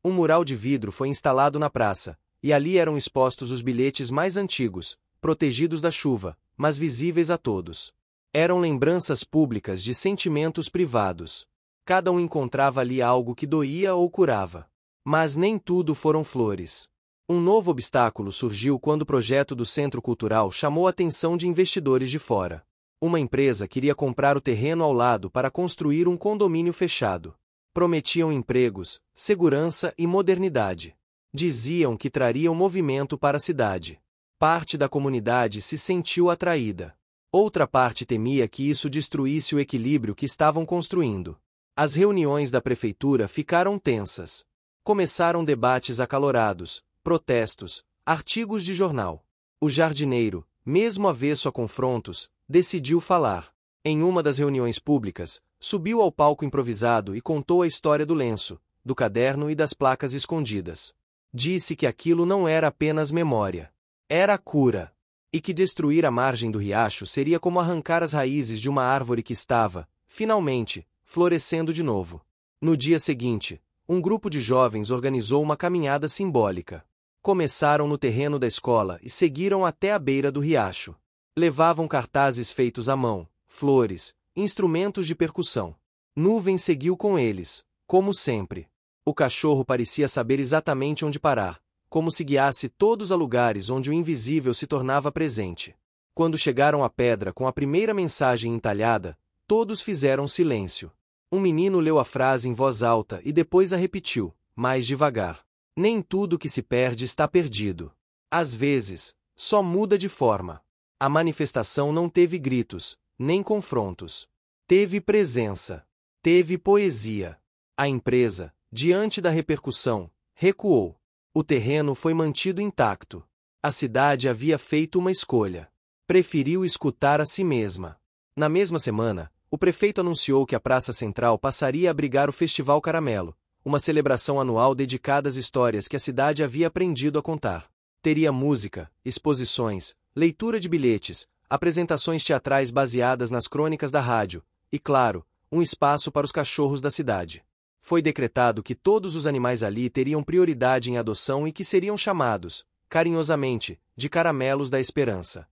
Um mural de vidro foi instalado na praça, e ali eram expostos os bilhetes mais antigos, protegidos da chuva, mas visíveis a todos. Eram lembranças públicas de sentimentos privados. Cada um encontrava ali algo que doía ou curava. Mas nem tudo foram flores. Um novo obstáculo surgiu quando o projeto do Centro Cultural chamou a atenção de investidores de fora. Uma empresa queria comprar o terreno ao lado para construir um condomínio fechado. Prometiam empregos, segurança e modernidade. Diziam que trariam movimento para a cidade. Parte da comunidade se sentiu atraída. Outra parte temia que isso destruísse o equilíbrio que estavam construindo. As reuniões da prefeitura ficaram tensas. Começaram debates acalorados, protestos, artigos de jornal. O jardineiro, mesmo avesso a confrontos, decidiu falar. Em uma das reuniões públicas, subiu ao palco improvisado e contou a história do lenço, do caderno e das placas escondidas. Disse que aquilo não era apenas memória. Era cura. E que destruir a margem do riacho seria como arrancar as raízes de uma árvore que estava, finalmente, florescendo de novo. No dia seguinte, um grupo de jovens organizou uma caminhada simbólica. Começaram no terreno da escola e seguiram até a beira do riacho. Levavam cartazes feitos à mão, flores, instrumentos de percussão. Nuvem seguiu com eles, como sempre. O cachorro parecia saber exatamente onde parar, como se guiasse todos a lugares onde o invisível se tornava presente. Quando chegaram à pedra com a primeira mensagem entalhada, todos fizeram silêncio. Um menino leu a frase em voz alta e depois a repetiu, mais devagar. Nem tudo que se perde está perdido. Às vezes, só muda de forma. A manifestação não teve gritos, nem confrontos. Teve presença. Teve poesia. A empresa, diante da repercussão, recuou. O terreno foi mantido intacto. A cidade havia feito uma escolha. Preferiu escutar a si mesma. Na mesma semana, o prefeito anunciou que a Praça Central passaria a abrigar o Festival Caramelo, uma celebração anual dedicada às histórias que a cidade havia aprendido a contar. Teria música, exposições, leitura de bilhetes, apresentações teatrais baseadas nas crônicas da rádio, e, claro, um espaço para os cachorros da cidade. Foi decretado que todos os animais ali teriam prioridade em adoção e que seriam chamados, carinhosamente, de Caramelos da Esperança.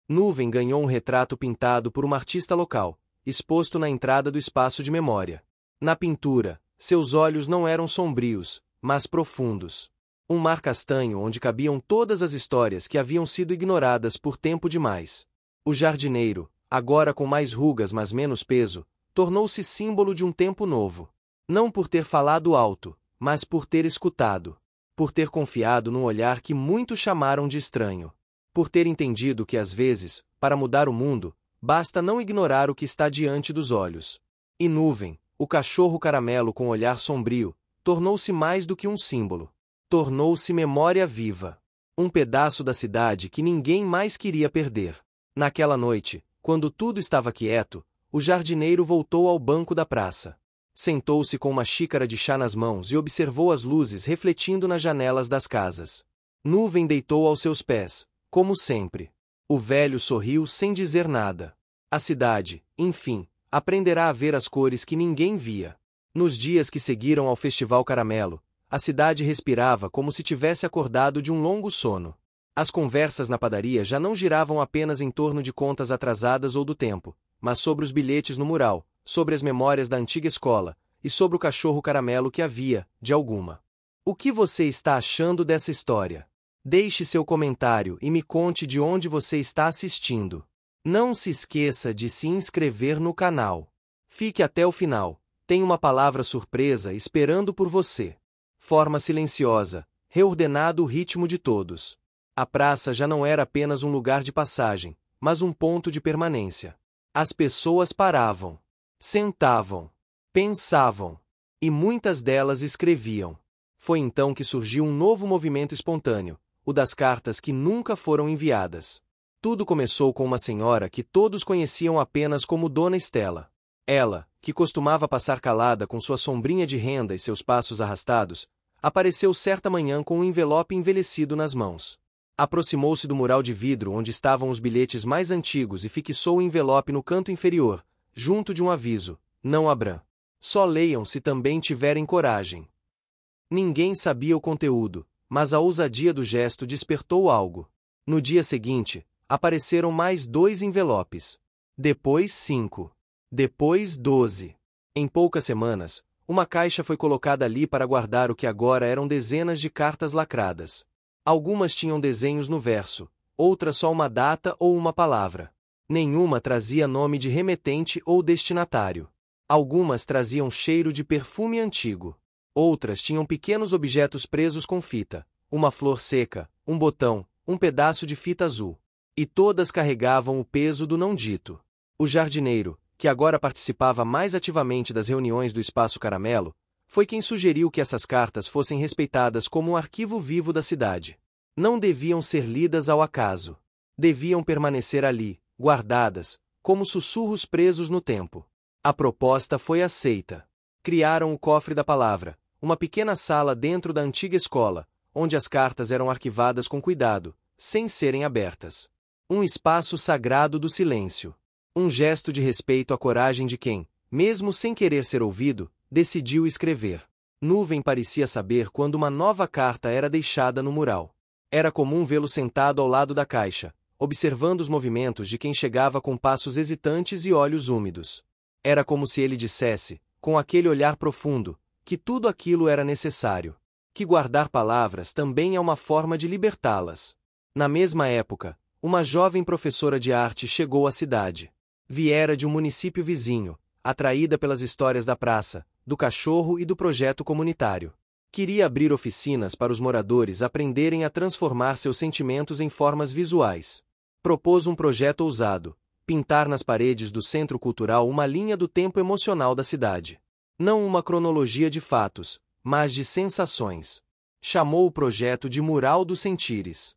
Nuvem ganhou um retrato pintado por uma artista local, exposto na entrada do espaço de memória. Na pintura, seus olhos não eram sombrios, mas profundos. Um mar castanho onde cabiam todas as histórias que haviam sido ignoradas por tempo demais. O jardineiro, agora com mais rugas mas menos peso, tornou-se símbolo de um tempo novo. Não por ter falado alto, mas por ter escutado. Por ter confiado num olhar que muitos chamaram de estranho. Por ter entendido que às vezes, para mudar o mundo, basta não ignorar o que está diante dos olhos. E Nuvem, o cachorro caramelo com olhar sombrio, tornou-se mais do que um símbolo. Tornou-se memória viva. Um pedaço da cidade que ninguém mais queria perder. Naquela noite, quando tudo estava quieto, o jardineiro voltou ao banco da praça. Sentou-se com uma xícara de chá nas mãos e observou as luzes refletindo nas janelas das casas. Nuvem deitou aos seus pés, como sempre. O velho sorriu sem dizer nada. A cidade, enfim, aprenderá a ver as cores que ninguém via. Nos dias que seguiram ao Festival Caramelo, a cidade respirava como se tivesse acordado de um longo sono. As conversas na padaria já não giravam apenas em torno de contas atrasadas ou do tempo, mas sobre os bilhetes no mural, sobre as memórias da antiga escola, e sobre o cachorro caramelo que havia, de alguma. O que você está achando dessa história? Deixe seu comentário e me conte de onde você está assistindo. Não se esqueça de se inscrever no canal. Fique até o final, tem uma palavra surpresa esperando por você. Forma silenciosa, reordenado o ritmo de todos. A praça já não era apenas um lugar de passagem, mas um ponto de permanência. As pessoas paravam. Sentavam, pensavam, e muitas delas escreviam. Foi então que surgiu um novo movimento espontâneo, o das cartas que nunca foram enviadas. Tudo começou com uma senhora que todos conheciam apenas como Dona Estela. Ela, que costumava passar calada com sua sombrinha de renda e seus passos arrastados, apareceu certa manhã com um envelope envelhecido nas mãos. Aproximou-se do mural de vidro onde estavam os bilhetes mais antigos e fixou o envelope no canto inferior, junto de um aviso: não abram. Só leiam se também tiverem coragem. Ninguém sabia o conteúdo, mas a ousadia do gesto despertou algo. No dia seguinte, apareceram mais 2 envelopes. Depois 5. Depois 12. Em poucas semanas, uma caixa foi colocada ali para guardar o que agora eram dezenas de cartas lacradas. Algumas tinham desenhos no verso, outras só uma data ou uma palavra. Nenhuma trazia nome de remetente ou destinatário. Algumas traziam cheiro de perfume antigo. Outras tinham pequenos objetos presos com fita, uma flor seca, um botão, um pedaço de fita azul. E todas carregavam o peso do não dito. O jardineiro, que agora participava mais ativamente das reuniões do Espaço Caramelo, foi quem sugeriu que essas cartas fossem respeitadas como um arquivo vivo da cidade. Não deviam ser lidas ao acaso. Deviam permanecer ali, guardadas, como sussurros presos no tempo. A proposta foi aceita. Criaram o Cofre da Palavra, uma pequena sala dentro da antiga escola, onde as cartas eram arquivadas com cuidado, sem serem abertas. Um espaço sagrado do silêncio. Um gesto de respeito à coragem de quem, mesmo sem querer ser ouvido, decidiu escrever. Nuvem parecia saber quando uma nova carta era deixada no mural. Era comum vê-lo sentado ao lado da caixa, observando os movimentos de quem chegava com passos hesitantes e olhos úmidos. Era como se ele dissesse, com aquele olhar profundo, que tudo aquilo era necessário. Que guardar palavras também é uma forma de libertá-las. Na mesma época, uma jovem professora de arte chegou à cidade. Viera de um município vizinho, atraída pelas histórias da praça, do cachorro e do projeto comunitário. Queria abrir oficinas para os moradores aprenderem a transformar seus sentimentos em formas visuais. Propôs um projeto ousado: pintar nas paredes do centro cultural uma linha do tempo emocional da cidade. Não uma cronologia de fatos, mas de sensações. Chamou o projeto de Mural dos Sentires.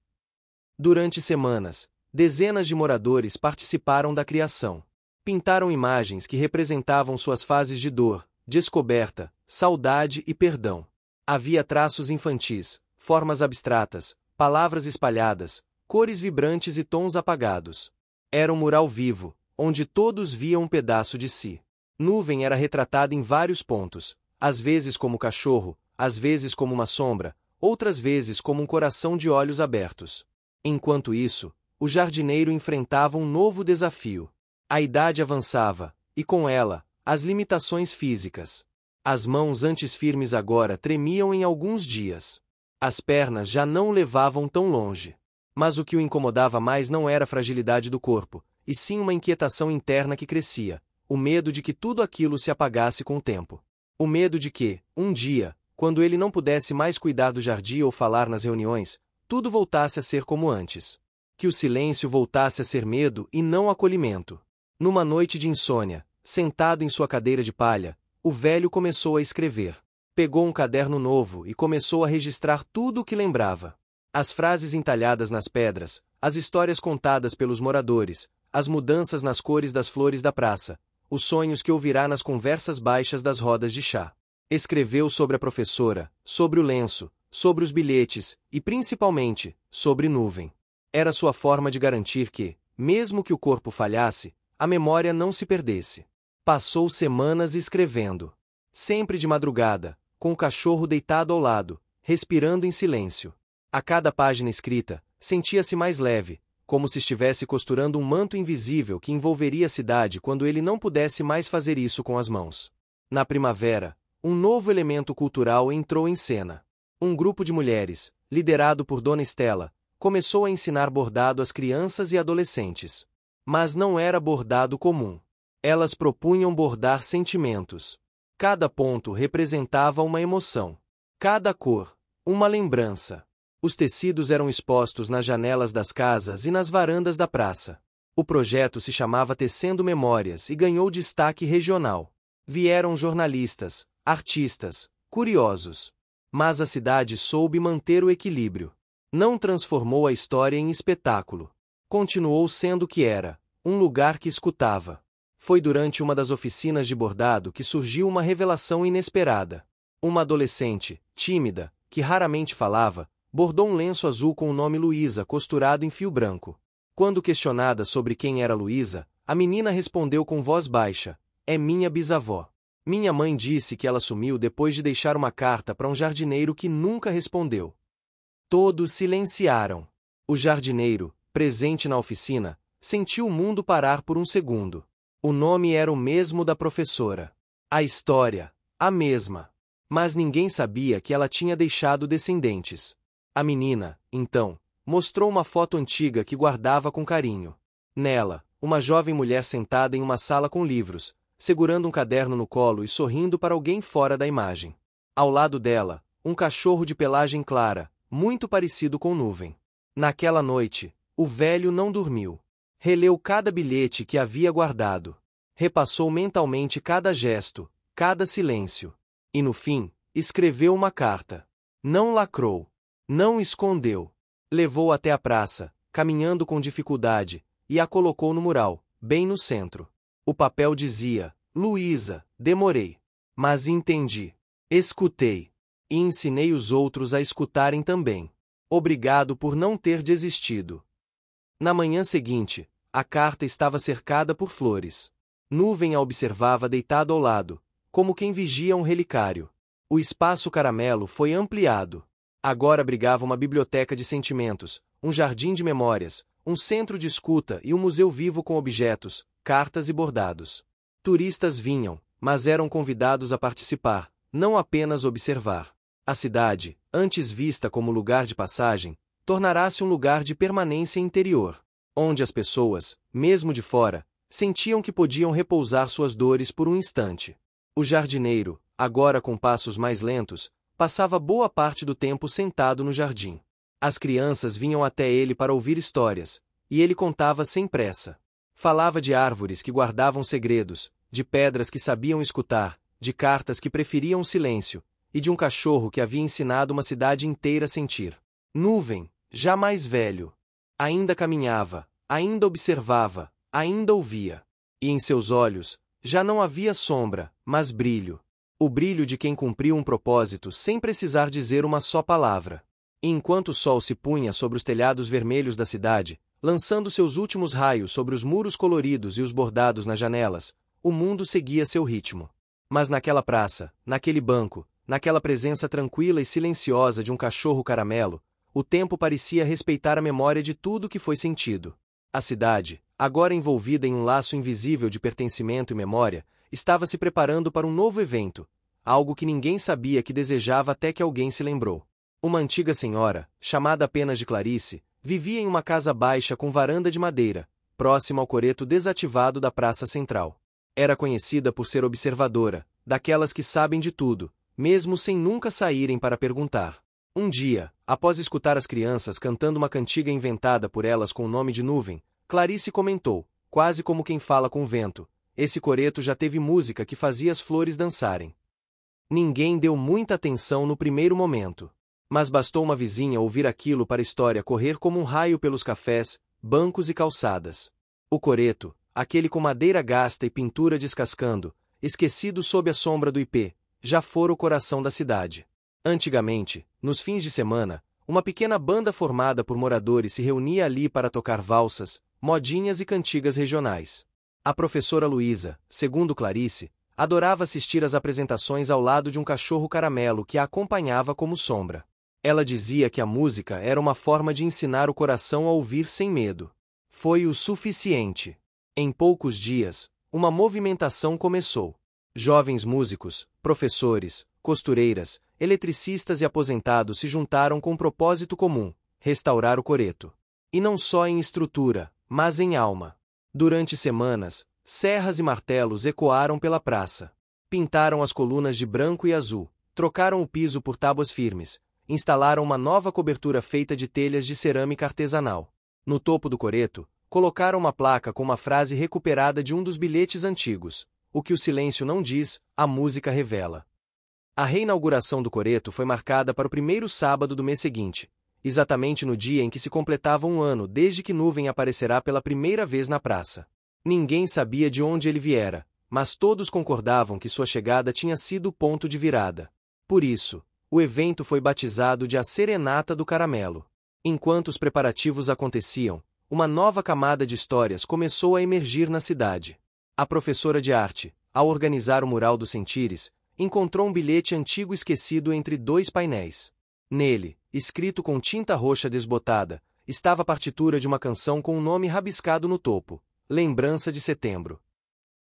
Durante semanas, dezenas de moradores participaram da criação. Pintaram imagens que representavam suas fases de dor, descoberta, saudade e perdão. Havia traços infantis, formas abstratas, palavras espalhadas, cores vibrantes e tons apagados. Era um mural vivo, onde todos viam um pedaço de si. Nuvem era retratada em vários pontos, às vezes como cachorro, às vezes como uma sombra, outras vezes como um coração de olhos abertos. Enquanto isso, o jardineiro enfrentava um novo desafio. A idade avançava, e com ela, as limitações físicas. As mãos antes firmes agora tremiam em alguns dias. As pernas já não o levavam tão longe. Mas o que o incomodava mais não era a fragilidade do corpo, e sim uma inquietação interna que crescia, o medo de que tudo aquilo se apagasse com o tempo. O medo de que, um dia, quando ele não pudesse mais cuidar do jardim ou falar nas reuniões, tudo voltasse a ser como antes. Que o silêncio voltasse a ser medo e não acolhimento. Numa noite de insônia, sentado em sua cadeira de palha, o velho começou a escrever. Pegou um caderno novo e começou a registrar tudo o que lembrava. As frases entalhadas nas pedras, as histórias contadas pelos moradores, as mudanças nas cores das flores da praça, os sonhos que ouvirá nas conversas baixas das rodas de chá. Escreveu sobre a professora, sobre o lenço, sobre os bilhetes e, principalmente, sobre Nuvem. Era sua forma de garantir que, mesmo que o corpo falhasse, a memória não se perdesse. Passou semanas escrevendo. Sempre de madrugada, com o cachorro deitado ao lado, respirando em silêncio. A cada página escrita, sentia-se mais leve, como se estivesse costurando um manto invisível que envolveria a cidade quando ele não pudesse mais fazer isso com as mãos. Na primavera, um novo elemento cultural entrou em cena. Um grupo de mulheres, liderado por Dona Estela, começou a ensinar bordado às crianças e adolescentes. Mas não era bordado comum. Elas propunham bordar sentimentos. Cada ponto representava uma emoção. Cada cor, uma lembrança. Os tecidos eram expostos nas janelas das casas e nas varandas da praça. O projeto se chamava Tecendo Memórias e ganhou destaque regional. Vieram jornalistas, artistas, curiosos. Mas a cidade soube manter o equilíbrio. Não transformou a história em espetáculo. Continuou sendo o que era, um lugar que escutava. Foi durante uma das oficinas de bordado que surgiu uma revelação inesperada. Uma adolescente, tímida, que raramente falava, bordou um lenço azul com o nome Luísa costurado em fio branco. Quando questionada sobre quem era Luísa, a menina respondeu com voz baixa: "É minha bisavó. Minha mãe disse que ela sumiu depois de deixar uma carta para um jardineiro que nunca respondeu." Todos silenciaram. O jardineiro, presente na oficina, sentiu o mundo parar por um segundo. O nome era o mesmo da professora. A história, a mesma. Mas ninguém sabia que ela tinha deixado descendentes. A menina, então, mostrou uma foto antiga que guardava com carinho. Nela, uma jovem mulher sentada em uma sala com livros, segurando um caderno no colo e sorrindo para alguém fora da imagem. Ao lado dela, um cachorro de pelagem clara, muito parecido com Nuvem. Naquela noite, o velho não dormiu. Releu cada bilhete que havia guardado. Repassou mentalmente cada gesto, cada silêncio. E no fim, escreveu uma carta. Não lacrou. Não escondeu. Levou até a praça, caminhando com dificuldade, e a colocou no mural, bem no centro. O papel dizia: Luísa, demorei. Mas entendi. Escutei. E ensinei os outros a escutarem também. Obrigado por não ter desistido. Na manhã seguinte, a carta estava cercada por flores. Nuvem a observava deitado ao lado, como quem vigia um relicário. O espaço caramelo foi ampliado. Agora abrigava uma biblioteca de sentimentos, um jardim de memórias, um centro de escuta e um museu vivo com objetos, cartas e bordados. Turistas vinham, mas eram convidados a participar, não apenas observar. A cidade, antes vista como lugar de passagem, tornará-se um lugar de permanência interior, onde as pessoas, mesmo de fora, sentiam que podiam repousar suas dores por um instante. O jardineiro, agora com passos mais lentos, passava boa parte do tempo sentado no jardim. As crianças vinham até ele para ouvir histórias, e ele contava sem pressa. Falava de árvores que guardavam segredos, de pedras que sabiam escutar, de cartas que preferiam o silêncio, e de um cachorro que havia ensinado uma cidade inteira a sentir. Nuvem, já mais velho, ainda caminhava, ainda observava, ainda ouvia. E em seus olhos, já não havia sombra, mas brilho. O brilho de quem cumpriu um propósito sem precisar dizer uma só palavra. E enquanto o sol se punha sobre os telhados vermelhos da cidade, lançando seus últimos raios sobre os muros coloridos e os bordados nas janelas, o mundo seguia seu ritmo. Mas naquela praça, naquele banco, naquela presença tranquila e silenciosa de um cachorro caramelo, o tempo parecia respeitar a memória de tudo que foi sentido. A cidade, agora envolvida em um laço invisível de pertencimento e memória, estava se preparando para um novo evento, algo que ninguém sabia que desejava até que alguém se lembrou. Uma antiga senhora, chamada apenas de Clarice, vivia em uma casa baixa com varanda de madeira, próxima ao coreto desativado da praça central. Era conhecida por ser observadora, daquelas que sabem de tudo, mesmo sem nunca saírem para perguntar. Um dia, após escutar as crianças cantando uma cantiga inventada por elas com o nome de Nuvem, Clarice comentou, quase como quem fala com o vento: esse coreto já teve música que fazia as flores dançarem. Ninguém deu muita atenção no primeiro momento. Mas bastou uma vizinha ouvir aquilo para a história correr como um raio pelos cafés, bancos e calçadas. O coreto, aquele com madeira gasta e pintura descascando, esquecido sob a sombra do ipê, já fora o coração da cidade. Antigamente, nos fins de semana, uma pequena banda formada por moradores se reunia ali para tocar valsas, modinhas e cantigas regionais. A professora Luísa, segundo Clarice, adorava assistir às apresentações ao lado de um cachorro caramelo que a acompanhava como sombra. Ela dizia que a música era uma forma de ensinar o coração a ouvir sem medo. Foi o suficiente. Em poucos dias, uma movimentação começou. Jovens músicos, professores, costureiras, eletricistas e aposentados se juntaram com um propósito comum: restaurar o coreto. E não só em estrutura, mas em alma. Durante semanas, serras e martelos ecoaram pela praça. Pintaram as colunas de branco e azul, trocaram o piso por tábuas firmes, instalaram uma nova cobertura feita de telhas de cerâmica artesanal. No topo do coreto, colocaram uma placa com uma frase recuperada de um dos bilhetes antigos: o que o silêncio não diz, a música revela. A reinauguração do coreto foi marcada para o primeiro sábado do mês seguinte, exatamente no dia em que se completava um ano desde que Nuvem aparecerá pela primeira vez na praça. Ninguém sabia de onde ele viera, mas todos concordavam que sua chegada tinha sido o ponto de virada. Por isso, o evento foi batizado de a Serenata do Caramelo. Enquanto os preparativos aconteciam, uma nova camada de histórias começou a emergir na cidade. A professora de arte, ao organizar o mural dos Sentires, encontrou um bilhete antigo esquecido entre dois painéis. Nele, escrito com tinta roxa desbotada, estava a partitura de uma canção com um nome rabiscado no topo: Lembrança de Setembro.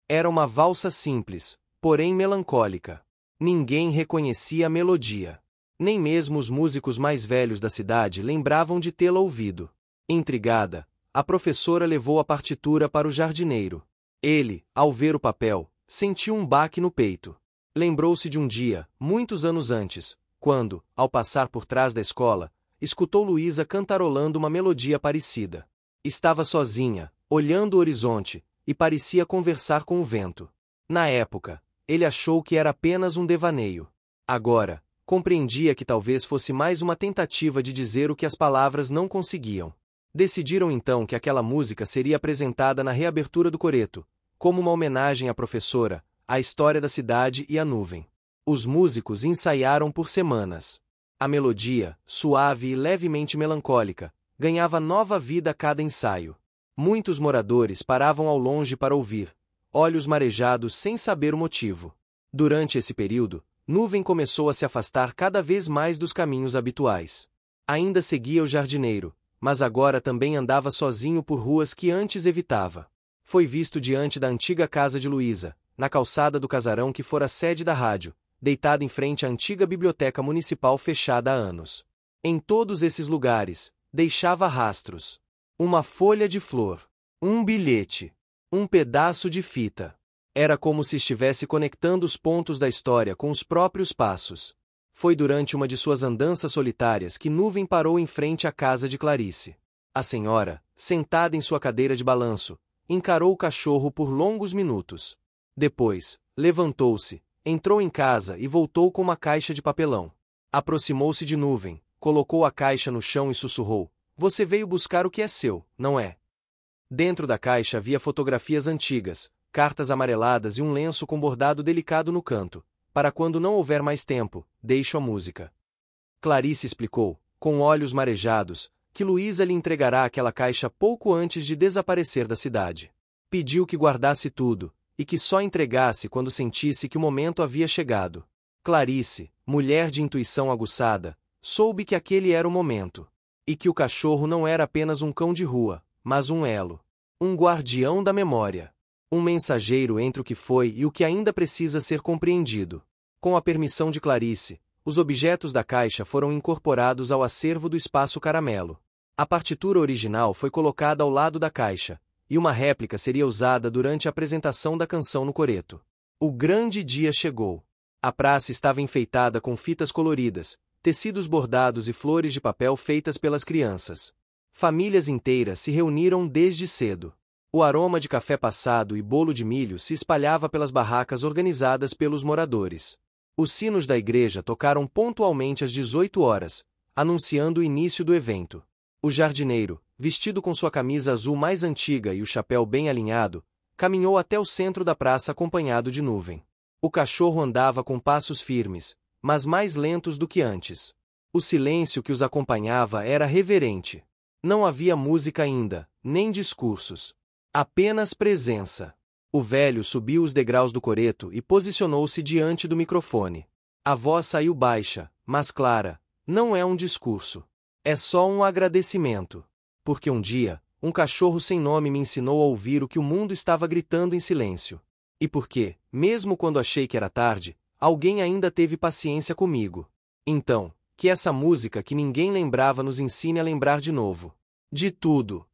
Era uma valsa simples, porém melancólica. Ninguém reconhecia a melodia. Nem mesmo os músicos mais velhos da cidade lembravam de tê-la ouvido. Intrigada, a professora levou a partitura para o jardineiro. Ele, ao ver o papel, sentiu um baque no peito. Lembrou-se de um dia, muitos anos antes, quando, ao passar por trás da escola, escutou Luísa cantarolando uma melodia parecida. Estava sozinha, olhando o horizonte, e parecia conversar com o vento. Na época, ele achou que era apenas um devaneio. Agora, compreendia que talvez fosse mais uma tentativa de dizer o que as palavras não conseguiam. Decidiram então que aquela música seria apresentada na reabertura do coreto, como uma homenagem à professora, à história da cidade e à nuvem. Os músicos ensaiaram por semanas. A melodia, suave e levemente melancólica, ganhava nova vida a cada ensaio. Muitos moradores paravam ao longe para ouvir, olhos marejados sem saber o motivo. Durante esse período, Nuvem começou a se afastar cada vez mais dos caminhos habituais. Ainda seguia o jardineiro, mas agora também andava sozinho por ruas que antes evitava. Foi visto diante da antiga casa de Luísa, na calçada do casarão que fora sede da rádio, deitado em frente à antiga biblioteca municipal fechada há anos. Em todos esses lugares, deixava rastros. Uma folha de flor, um bilhete, um pedaço de fita. Era como se estivesse conectando os pontos da história com os próprios passos. Foi durante uma de suas andanças solitárias que Nuvem parou em frente à casa de Clarice. A senhora, sentada em sua cadeira de balanço, encarou o cachorro por longos minutos. Depois, levantou-se, entrou em casa e voltou com uma caixa de papelão. Aproximou-se de Nuvem, colocou a caixa no chão e sussurrou: "Você veio buscar o que é seu, não é?" Dentro da caixa havia fotografias antigas, cartas amareladas e um lenço com bordado delicado no canto. Para quando não houver mais tempo, deixo a música. Clarice explicou, com olhos marejados, que Luísa lhe entregará aquela caixa pouco antes de desaparecer da cidade. Pediu que guardasse tudo, e que só entregasse quando sentisse que o momento havia chegado. Clarice, mulher de intuição aguçada, soube que aquele era o momento. E que o cachorro não era apenas um cão de rua, mas um elo. Um guardião da memória. Um mensageiro entre o que foi e o que ainda precisa ser compreendido. Com a permissão de Clarice, os objetos da caixa foram incorporados ao acervo do Espaço Caramelo. A partitura original foi colocada ao lado da caixa, e uma réplica seria usada durante a apresentação da canção no coreto. O grande dia chegou. A praça estava enfeitada com fitas coloridas, tecidos bordados e flores de papel feitas pelas crianças. Famílias inteiras se reuniram desde cedo. O aroma de café passado e bolo de milho se espalhava pelas barracas organizadas pelos moradores. Os sinos da igreja tocaram pontualmente às 18 horas, anunciando o início do evento. O jardineiro, vestido com sua camisa azul mais antiga e o chapéu bem alinhado, caminhou até o centro da praça acompanhado de Nuvem. O cachorro andava com passos firmes, mas mais lentos do que antes. O silêncio que os acompanhava era reverente. Não havia música ainda, nem discursos. Apenas presença. O velho subiu os degraus do coreto e posicionou-se diante do microfone. A voz saiu baixa, mas clara. Não é um discurso. É só um agradecimento. Porque um dia, um cachorro sem nome me ensinou a ouvir o que o mundo estava gritando em silêncio. E porque, mesmo quando achei que era tarde, alguém ainda teve paciência comigo. Então, que essa música que ninguém lembrava nos ensine a lembrar de novo. De tudo.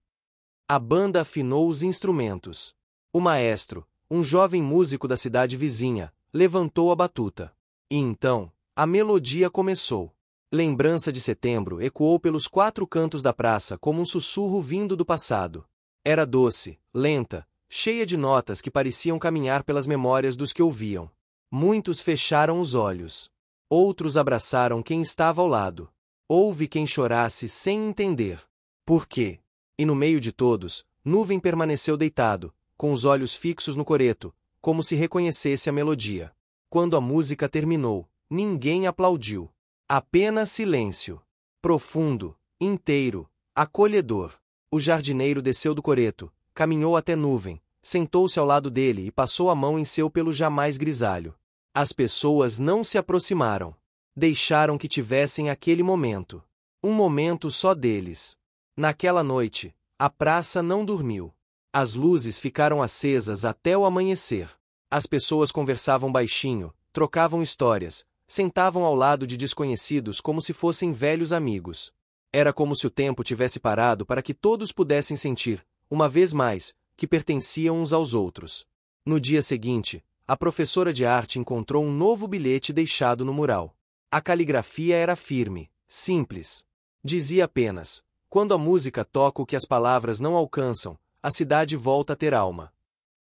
A banda afinou os instrumentos. O maestro, um jovem músico da cidade vizinha, levantou a batuta. E então, a melodia começou. Lembrança de Setembro ecoou pelos 4 cantos da praça como um sussurro vindo do passado. Era doce, lenta, cheia de notas que pareciam caminhar pelas memórias dos que ouviam. Muitos fecharam os olhos. Outros abraçaram quem estava ao lado. Houve quem chorasse sem entender. Por quê? E no meio de todos, Nuvem permaneceu deitado, com os olhos fixos no coreto, como se reconhecesse a melodia. Quando a música terminou, ninguém aplaudiu. Apenas silêncio. Profundo, inteiro, acolhedor. O jardineiro desceu do coreto, caminhou até Nuvem, sentou-se ao lado dele e passou a mão em seu pelo jamais grisalho. As pessoas não se aproximaram. Deixaram que tivessem aquele momento. Um momento só deles. Naquela noite, a praça não dormiu. As luzes ficaram acesas até o amanhecer. As pessoas conversavam baixinho, trocavam histórias, sentavam ao lado de desconhecidos como se fossem velhos amigos. Era como se o tempo tivesse parado para que todos pudessem sentir, uma vez mais, que pertenciam uns aos outros. No dia seguinte, a professora de arte encontrou um novo bilhete deixado no mural. A caligrafia era firme, simples. Dizia apenas: quando a música toca o que as palavras não alcançam, a cidade volta a ter alma.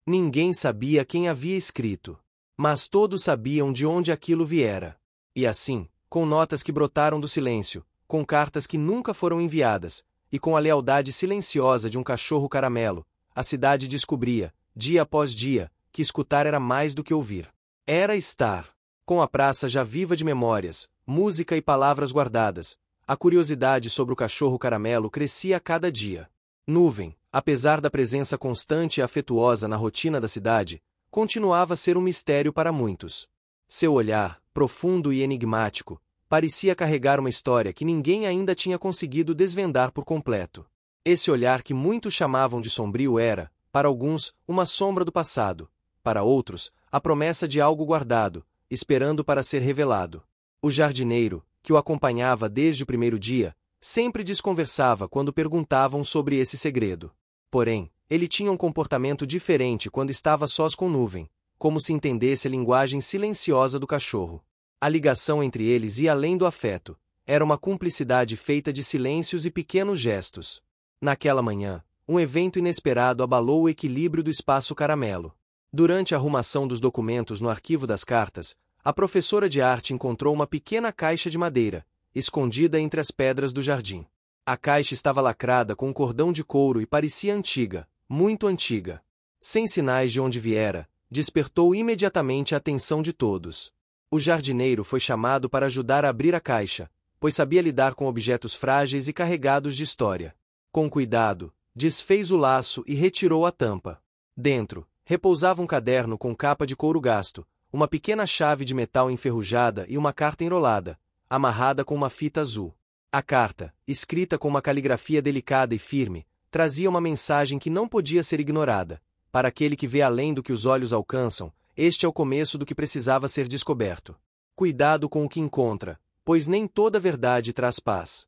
Ninguém sabia quem havia escrito, mas todos sabiam de onde aquilo viera. E assim, com notas que brotaram do silêncio, com cartas que nunca foram enviadas, e com a lealdade silenciosa de um cachorro caramelo, a cidade descobria, dia após dia, que escutar era mais do que ouvir. Era estar. Com a praça já viva de memórias, música e palavras guardadas, a curiosidade sobre o cachorro caramelo crescia a cada dia. Nuvem, apesar da presença constante e afetuosa na rotina da cidade, continuava a ser um mistério para muitos. Seu olhar, profundo e enigmático, parecia carregar uma história que ninguém ainda tinha conseguido desvendar por completo. Esse olhar que muitos chamavam de sombrio era, para alguns, uma sombra do passado, para outros, a promessa de algo guardado, esperando para ser revelado. O jardineiro, que o acompanhava desde o primeiro dia, sempre desconversava quando perguntavam sobre esse segredo. Porém, ele tinha um comportamento diferente quando estava sós com Nuvem, como se entendesse a linguagem silenciosa do cachorro. A ligação entre eles ia além do afeto, era uma cumplicidade feita de silêncios e pequenos gestos. Naquela manhã, um evento inesperado abalou o equilíbrio do espaço caramelo. Durante a arrumação dos documentos no arquivo das cartas, a professora de arte encontrou uma pequena caixa de madeira, escondida entre as pedras do jardim. A caixa estava lacrada com um cordão de couro e parecia antiga, muito antiga. Sem sinais de onde viera, despertou imediatamente a atenção de todos. O jardineiro foi chamado para ajudar a abrir a caixa, pois sabia lidar com objetos frágeis e carregados de história. Com cuidado, desfez o laço e retirou a tampa. Dentro, repousava um caderno com capa de couro gasto, uma pequena chave de metal enferrujada e uma carta enrolada, amarrada com uma fita azul. A carta, escrita com uma caligrafia delicada e firme, trazia uma mensagem que não podia ser ignorada. Para aquele que vê além do que os olhos alcançam, este é o começo do que precisava ser descoberto. Cuidado com o que encontra, pois nem toda verdade traz paz.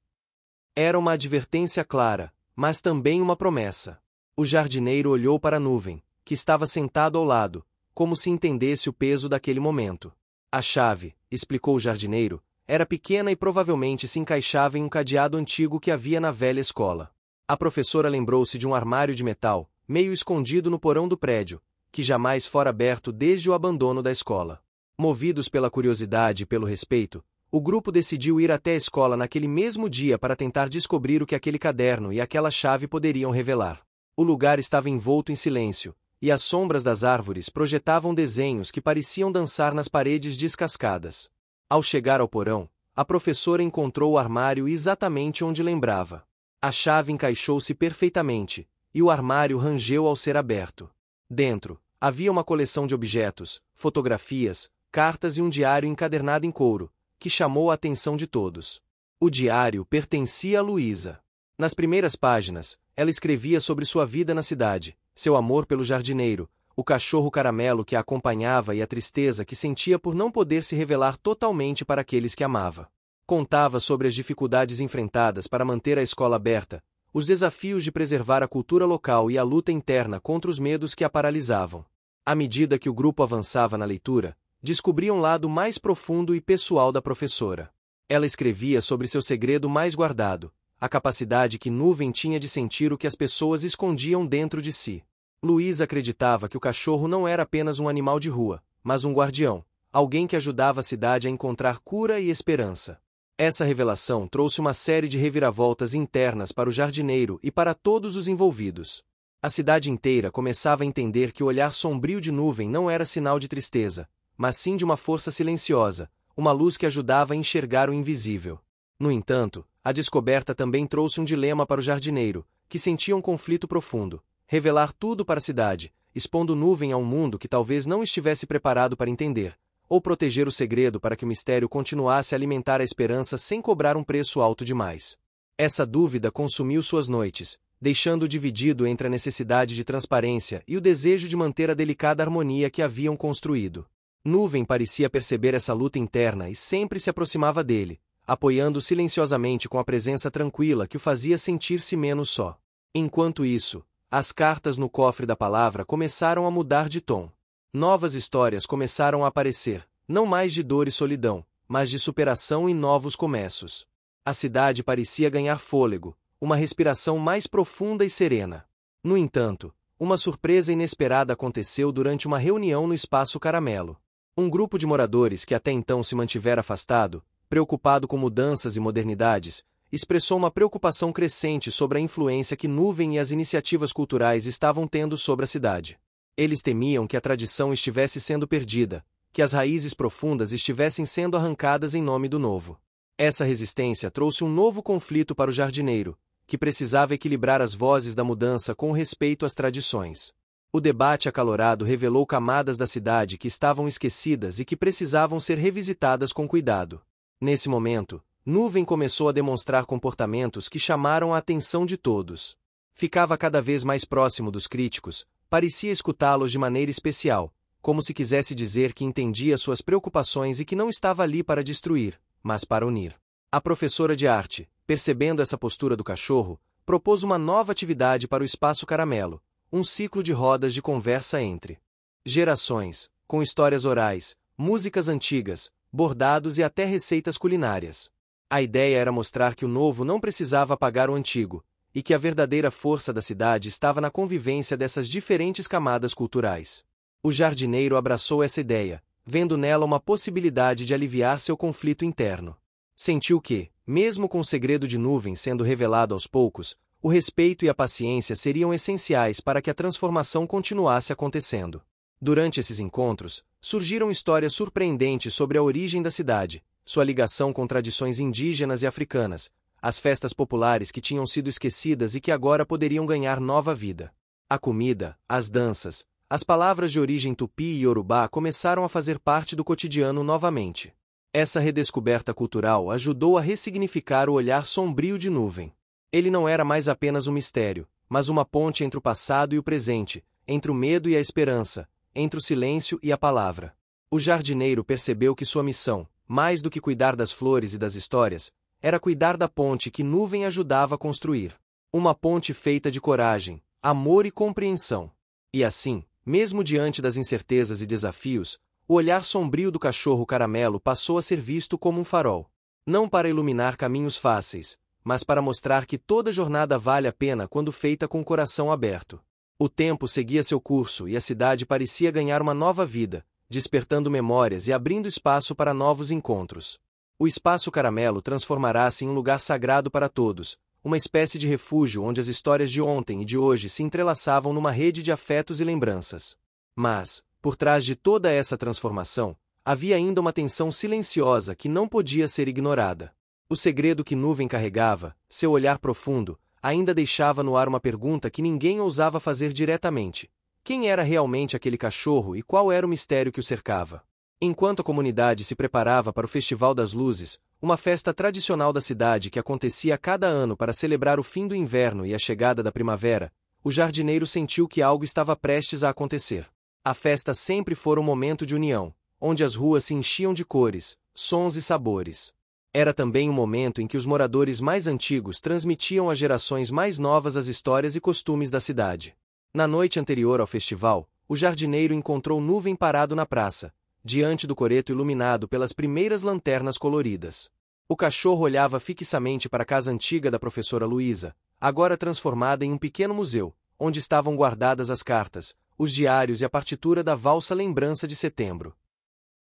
Era uma advertência clara, mas também uma promessa. O jardineiro olhou para a Nuvem, que estava sentado ao lado, como se entendesse o peso daquele momento. A chave, explicou o jardineiro, era pequena e provavelmente se encaixava em um cadeado antigo que havia na velha escola. A professora lembrou-se de um armário de metal, meio escondido no porão do prédio, que jamais fora aberto desde o abandono da escola. Movidos pela curiosidade e pelo respeito, o grupo decidiu ir até a escola naquele mesmo dia para tentar descobrir o que aquele caderno e aquela chave poderiam revelar. O lugar estava envolto em silêncio, e as sombras das árvores projetavam desenhos que pareciam dançar nas paredes descascadas. Ao chegar ao porão, a professora encontrou o armário exatamente onde lembrava. A chave encaixou-se perfeitamente, e o armário rangeu ao ser aberto. Dentro, havia uma coleção de objetos, fotografias, cartas e um diário encadernado em couro, que chamou a atenção de todos. O diário pertencia a Luísa. Nas primeiras páginas, ela escrevia sobre sua vida na cidade, seu amor pelo jardineiro, o cachorro caramelo que a acompanhava e a tristeza que sentia por não poder se revelar totalmente para aqueles que amava. Contava sobre as dificuldades enfrentadas para manter a escola aberta, os desafios de preservar a cultura local e a luta interna contra os medos que a paralisavam. À medida que o grupo avançava na leitura, descobria um lado mais profundo e pessoal da professora. Ela escrevia sobre seu segredo mais guardado, a capacidade que Nuvem tinha de sentir o que as pessoas escondiam dentro de si. Luísa acreditava que o cachorro não era apenas um animal de rua, mas um guardião, alguém que ajudava a cidade a encontrar cura e esperança. Essa revelação trouxe uma série de reviravoltas internas para o jardineiro e para todos os envolvidos. A cidade inteira começava a entender que o olhar sombrio de Nuvem não era sinal de tristeza, mas sim de uma força silenciosa, uma luz que ajudava a enxergar o invisível. No entanto, a descoberta também trouxe um dilema para o jardineiro, que sentia um conflito profundo: revelar tudo para a cidade, expondo Nuvem a um mundo que talvez não estivesse preparado para entender, ou proteger o segredo para que o mistério continuasse a alimentar a esperança sem cobrar um preço alto demais. Essa dúvida consumiu suas noites, deixando-o dividido entre a necessidade de transparência e o desejo de manter a delicada harmonia que haviam construído. Nuvem parecia perceber essa luta interna e sempre se aproximava dele, apoiando-o silenciosamente com a presença tranquila que o fazia sentir-se menos só. Enquanto isso, as cartas no cofre da palavra começaram a mudar de tom. Novas histórias começaram a aparecer, não mais de dor e solidão, mas de superação e novos começos. A cidade parecia ganhar fôlego, uma respiração mais profunda e serena. No entanto, uma surpresa inesperada aconteceu durante uma reunião no Espaço Caramelo. Um grupo de moradores que até então se mantivera afastado, preocupado com mudanças e modernidades, expressou uma preocupação crescente sobre a influência que Nuvem e as iniciativas culturais estavam tendo sobre a cidade. Eles temiam que a tradição estivesse sendo perdida, que as raízes profundas estivessem sendo arrancadas em nome do novo. Essa resistência trouxe um novo conflito para o jardineiro, que precisava equilibrar as vozes da mudança com respeito às tradições. O debate acalorado revelou camadas da cidade que estavam esquecidas e que precisavam ser revisitadas com cuidado. Nesse momento, Nuvem começou a demonstrar comportamentos que chamaram a atenção de todos. Ficava cada vez mais próximo dos críticos, parecia escutá-los de maneira especial, como se quisesse dizer que entendia suas preocupações e que não estava ali para destruir, mas para unir. A professora de arte, percebendo essa postura do cachorro, propôs uma nova atividade para o Espaço Caramelo, um ciclo de rodas de conversa entre gerações, com histórias orais, músicas antigas, bordados e até receitas culinárias. A ideia era mostrar que o novo não precisava apagar o antigo, e que a verdadeira força da cidade estava na convivência dessas diferentes camadas culturais. O jardineiro abraçou essa ideia, vendo nela uma possibilidade de aliviar seu conflito interno. Sentiu que, mesmo com o segredo de Nuvem sendo revelado aos poucos, o respeito e a paciência seriam essenciais para que a transformação continuasse acontecendo. Durante esses encontros, surgiram histórias surpreendentes sobre a origem da cidade, sua ligação com tradições indígenas e africanas, as festas populares que tinham sido esquecidas e que agora poderiam ganhar nova vida. A comida, as danças, as palavras de origem tupi e iorubá começaram a fazer parte do cotidiano novamente. Essa redescoberta cultural ajudou a ressignificar o olhar sombrio de Nuvem. Ele não era mais apenas um mistério, mas uma ponte entre o passado e o presente, entre o medo e a esperança, entre o silêncio e a palavra. O jardineiro percebeu que sua missão, mais do que cuidar das flores e das histórias, era cuidar da ponte que Nuvem ajudava a construir. Uma ponte feita de coragem, amor e compreensão. E assim, mesmo diante das incertezas e desafios, o olhar sombrio do cachorro Caramelo passou a ser visto como um farol. Não para iluminar caminhos fáceis, mas para mostrar que toda jornada vale a pena quando feita com o coração aberto. O tempo seguia seu curso e a cidade parecia ganhar uma nova vida, despertando memórias e abrindo espaço para novos encontros. O Espaço Caramelo transformará-se em um lugar sagrado para todos, uma espécie de refúgio onde as histórias de ontem e de hoje se entrelaçavam numa rede de afetos e lembranças. Mas, por trás de toda essa transformação, havia ainda uma tensão silenciosa que não podia ser ignorada. O segredo que Nuvem carregava, seu olhar profundo, ainda deixava no ar uma pergunta que ninguém ousava fazer diretamente. Quem era realmente aquele cachorro e qual era o mistério que o cercava? Enquanto a comunidade se preparava para o Festival das Luzes, uma festa tradicional da cidade que acontecia a cada ano para celebrar o fim do inverno e a chegada da primavera, o jardineiro sentiu que algo estava prestes a acontecer. A festa sempre fora um momento de união, onde as ruas se enchiam de cores, sons e sabores. Era também um momento em que os moradores mais antigos transmitiam às gerações mais novas as histórias e costumes da cidade. Na noite anterior ao festival, o jardineiro encontrou Nuvem parado na praça, diante do coreto iluminado pelas primeiras lanternas coloridas. O cachorro olhava fixamente para a casa antiga da professora Luísa, agora transformada em um pequeno museu, onde estavam guardadas as cartas, os diários e a partitura da valsa Lembrança de Setembro.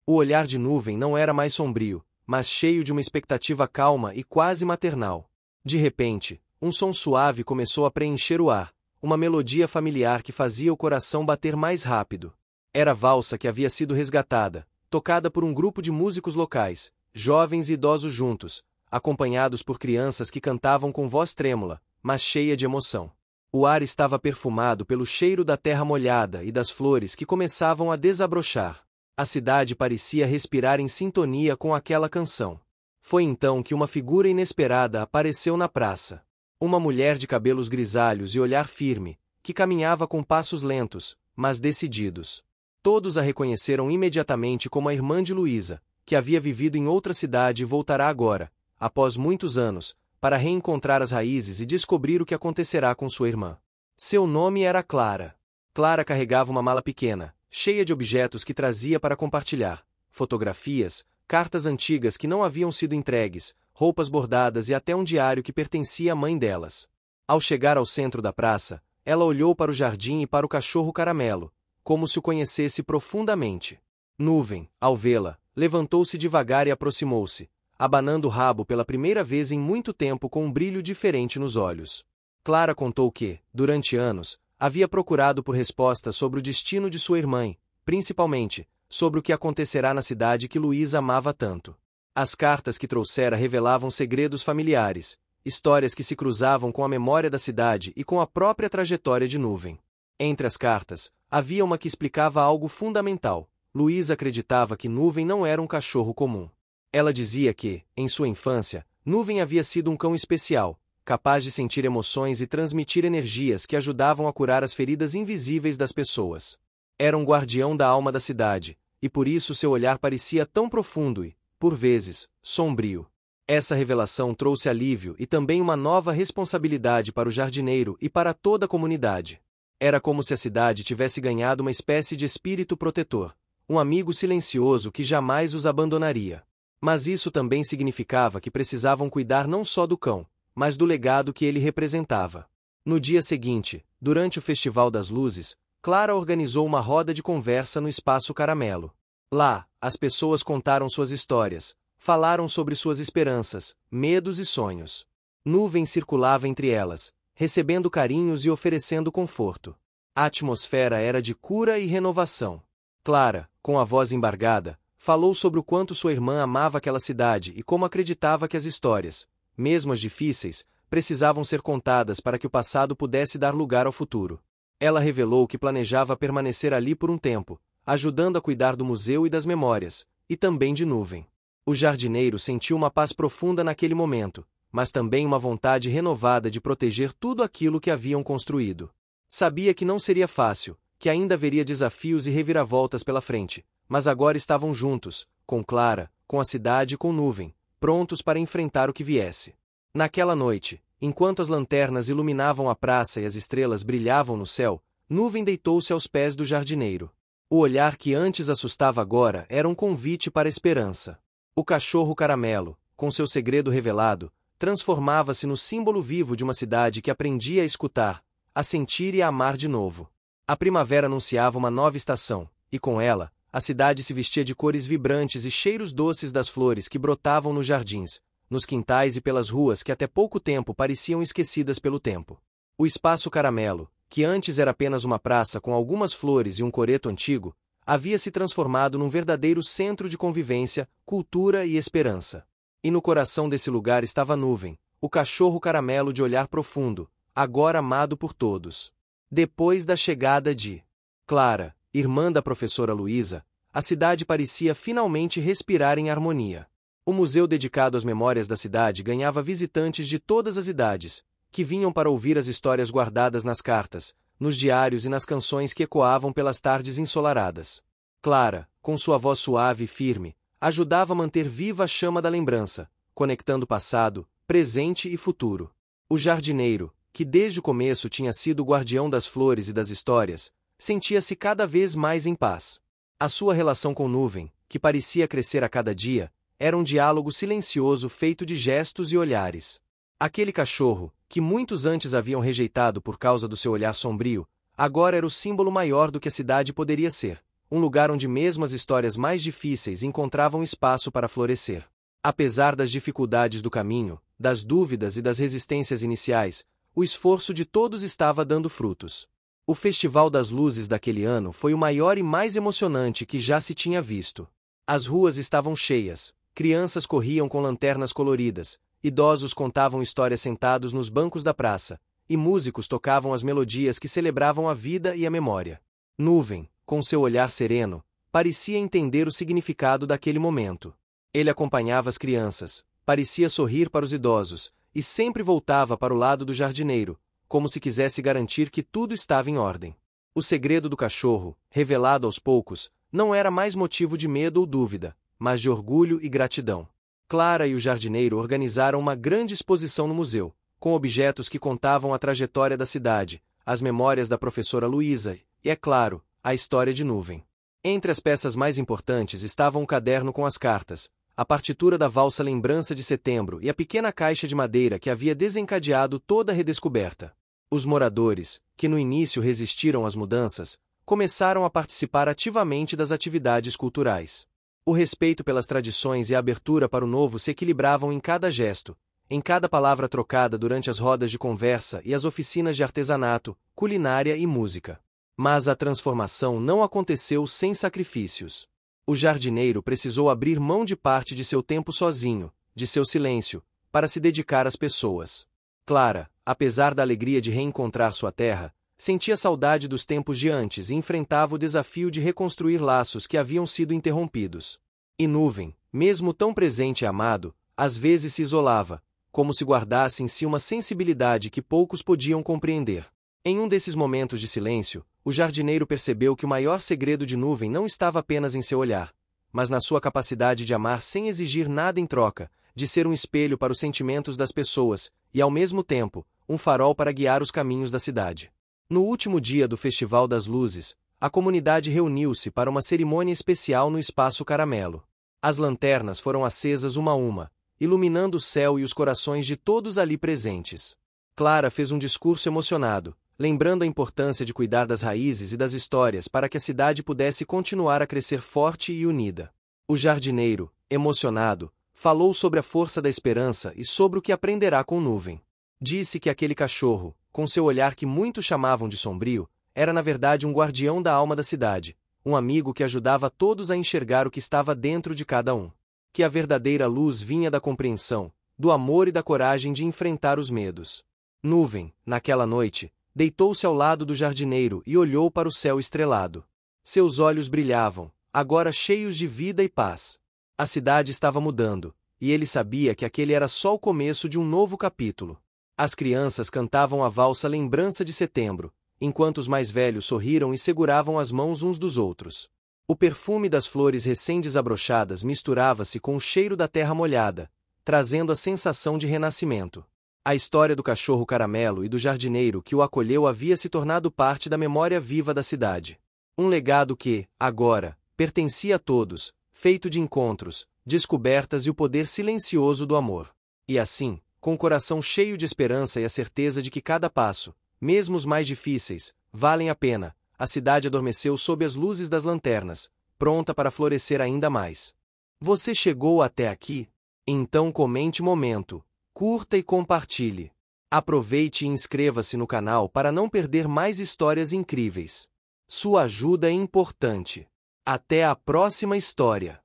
O olhar de Nuvem não era mais sombrio, mas cheio de uma expectativa calma e quase maternal. De repente, um som suave começou a preencher o ar, uma melodia familiar que fazia o coração bater mais rápido. Era a valsa que havia sido resgatada, tocada por um grupo de músicos locais, jovens e idosos juntos, acompanhados por crianças que cantavam com voz trêmula, mas cheia de emoção. O ar estava perfumado pelo cheiro da terra molhada e das flores que começavam a desabrochar. A cidade parecia respirar em sintonia com aquela canção. Foi então que uma figura inesperada apareceu na praça. Uma mulher de cabelos grisalhos e olhar firme, que caminhava com passos lentos, mas decididos. Todos a reconheceram imediatamente como a irmã de Luísa, que havia vivido em outra cidade e voltará agora, após muitos anos, para reencontrar as raízes e descobrir o que acontecerá com sua irmã. Seu nome era Clara. Clara carregava uma mala pequena, cheia de objetos que trazia para compartilhar: fotografias, cartas antigas que não haviam sido entregues, roupas bordadas e até um diário que pertencia à mãe delas. Ao chegar ao centro da praça, ela olhou para o jardim e para o cachorro Caramelo, como se o conhecesse profundamente. Nuvem, ao vê-la, levantou-se devagar e aproximou-se, abanando o rabo pela primeira vez em muito tempo com um brilho diferente nos olhos. Clara contou que, durante anos, havia procurado por respostas sobre o destino de sua irmã, principalmente, sobre o que acontecerá na cidade que Luísa amava tanto. As cartas que trouxera revelavam segredos familiares, histórias que se cruzavam com a memória da cidade e com a própria trajetória de Nuvem. Entre as cartas, havia uma que explicava algo fundamental. Luísa acreditava que Nuvem não era um cachorro comum. Ela dizia que, em sua infância, Nuvem havia sido um cão especial, capaz de sentir emoções e transmitir energias que ajudavam a curar as feridas invisíveis das pessoas. Era um guardião da alma da cidade, e por isso seu olhar parecia tão profundo e, por vezes, sombrio. Essa revelação trouxe alívio e também uma nova responsabilidade para o jardineiro e para toda a comunidade. Era como se a cidade tivesse ganhado uma espécie de espírito protetor, um amigo silencioso que jamais os abandonaria. Mas isso também significava que precisavam cuidar não só do cão, mas do legado que ele representava. No dia seguinte, durante o Festival das Luzes, Clara organizou uma roda de conversa no Espaço Caramelo. Lá, as pessoas contaram suas histórias, falaram sobre suas esperanças, medos e sonhos. Nuvem circulava entre elas, recebendo carinhos e oferecendo conforto. A atmosfera era de cura e renovação. Clara, com a voz embargada, falou sobre o quanto sua irmã amava aquela cidade e como acreditava que as histórias, mesmo as difíceis, precisavam ser contadas para que o passado pudesse dar lugar ao futuro. Ela revelou que planejava permanecer ali por um tempo, ajudando a cuidar do museu e das memórias, e também de Nuvem. O jardineiro sentiu uma paz profunda naquele momento, mas também uma vontade renovada de proteger tudo aquilo que haviam construído. Sabia que não seria fácil, que ainda haveria desafios e reviravoltas pela frente, mas agora estavam juntos, com Clara, com a cidade e com Nuvem, prontos para enfrentar o que viesse. Naquela noite, enquanto as lanternas iluminavam a praça e as estrelas brilhavam no céu, Nuvem deitou-se aos pés do jardineiro. O olhar que antes assustava agora era um convite para a esperança. O cachorro Caramelo, com seu segredo revelado, transformava-se no símbolo vivo de uma cidade que aprendia a escutar, a sentir e a amar de novo. A primavera anunciava uma nova estação, e com ela, a cidade se vestia de cores vibrantes e cheiros doces das flores que brotavam nos jardins, nos quintais e pelas ruas que até pouco tempo pareciam esquecidas pelo tempo. O Espaço Caramelo, que antes era apenas uma praça com algumas flores e um coreto antigo, havia se transformado num verdadeiro centro de convivência, cultura e esperança. E no coração desse lugar estava Nuvem, o cachorro Caramelo de olhar profundo, agora amado por todos. Depois da chegada de Clara, irmã da professora Luísa, a cidade parecia finalmente respirar em harmonia. O museu dedicado às memórias da cidade ganhava visitantes de todas as idades, que vinham para ouvir as histórias guardadas nas cartas, nos diários e nas canções que ecoavam pelas tardes ensolaradas. Clara, com sua voz suave e firme, ajudava a manter viva a chama da lembrança, conectando passado, presente e futuro. O jardineiro, que desde o começo tinha sido o guardião das flores e das histórias, sentia-se cada vez mais em paz. A sua relação com Nuvem, que parecia crescer a cada dia, era um diálogo silencioso feito de gestos e olhares. Aquele cachorro, que muitos antes haviam rejeitado por causa do seu olhar sombrio, agora era o símbolo maior do que a cidade poderia ser, um lugar onde mesmo as histórias mais difíceis encontravam espaço para florescer. Apesar das dificuldades do caminho, das dúvidas e das resistências iniciais, o esforço de todos estava dando frutos. O Festival das Luzes daquele ano foi o maior e mais emocionante que já se tinha visto. As ruas estavam cheias, crianças corriam com lanternas coloridas, idosos contavam histórias sentados nos bancos da praça, e músicos tocavam as melodias que celebravam a vida e a memória. Nuvem, com seu olhar sereno, parecia entender o significado daquele momento. Ele acompanhava as crianças, parecia sorrir para os idosos, e sempre voltava para o lado do jardineiro, como se quisesse garantir que tudo estava em ordem. O segredo do cachorro, revelado aos poucos, não era mais motivo de medo ou dúvida, mas de orgulho e gratidão. Clara e o jardineiro organizaram uma grande exposição no museu, com objetos que contavam a trajetória da cidade, as memórias da professora Luísa e, é claro, a história de Nuvem. Entre as peças mais importantes estavam um caderno com as cartas, a partitura da valsa Lembrança de Setembro e a pequena caixa de madeira que havia desencadeado toda a redescoberta. Os moradores, que no início resistiram às mudanças, começaram a participar ativamente das atividades culturais. O respeito pelas tradições e a abertura para o novo se equilibravam em cada gesto, em cada palavra trocada durante as rodas de conversa e as oficinas de artesanato, culinária e música. Mas a transformação não aconteceu sem sacrifícios. O jardineiro precisou abrir mão de parte de seu tempo sozinho, de seu silêncio, para se dedicar às pessoas. Clara, apesar da alegria de reencontrar sua terra, sentia saudade dos tempos de antes e enfrentava o desafio de reconstruir laços que haviam sido interrompidos. E Nuvem, mesmo tão presente e amado, às vezes se isolava, como se guardasse em si uma sensibilidade que poucos podiam compreender. Em um desses momentos de silêncio, o jardineiro percebeu que o maior segredo de Nuvem não estava apenas em seu olhar, mas na sua capacidade de amar sem exigir nada em troca, de ser um espelho para os sentimentos das pessoas, e ao mesmo tempo, um farol para guiar os caminhos da cidade. No último dia do Festival das Luzes, a comunidade reuniu-se para uma cerimônia especial no Espaço Caramelo. As lanternas foram acesas uma a uma, iluminando o céu e os corações de todos ali presentes. Clara fez um discurso emocionado, lembrando a importância de cuidar das raízes e das histórias para que a cidade pudesse continuar a crescer forte e unida. O jardineiro, emocionado, falou sobre a força da esperança e sobre o que aprenderá com Nuvem. Disse que aquele cachorro, com seu olhar que muitos chamavam de sombrio, era na verdade um guardião da alma da cidade, um amigo que ajudava todos a enxergar o que estava dentro de cada um. Que a verdadeira luz vinha da compreensão, do amor e da coragem de enfrentar os medos. Nuvem, naquela noite, deitou-se ao lado do jardineiro e olhou para o céu estrelado. Seus olhos brilhavam, agora cheios de vida e paz. A cidade estava mudando, e ele sabia que aquele era só o começo de um novo capítulo. As crianças cantavam a valsa Lembrança de Setembro, enquanto os mais velhos sorriram e seguravam as mãos uns dos outros. O perfume das flores recém-desabrochadas misturava-se com o cheiro da terra molhada, trazendo a sensação de renascimento. A história do cachorro Caramelo e do jardineiro que o acolheu havia se tornado parte da memória viva da cidade. Um legado que, agora, pertencia a todos, feito de encontros, descobertas e o poder silencioso do amor. E assim, com o coração cheio de esperança e a certeza de que cada passo, mesmo os mais difíceis, valem a pena, a cidade adormeceu sob as luzes das lanternas, pronta para florescer ainda mais. Você chegou até aqui? Então comente momento, curta e compartilhe. Aproveite e inscreva-se no canal para não perder mais histórias incríveis. Sua ajuda é importante. Até a próxima história!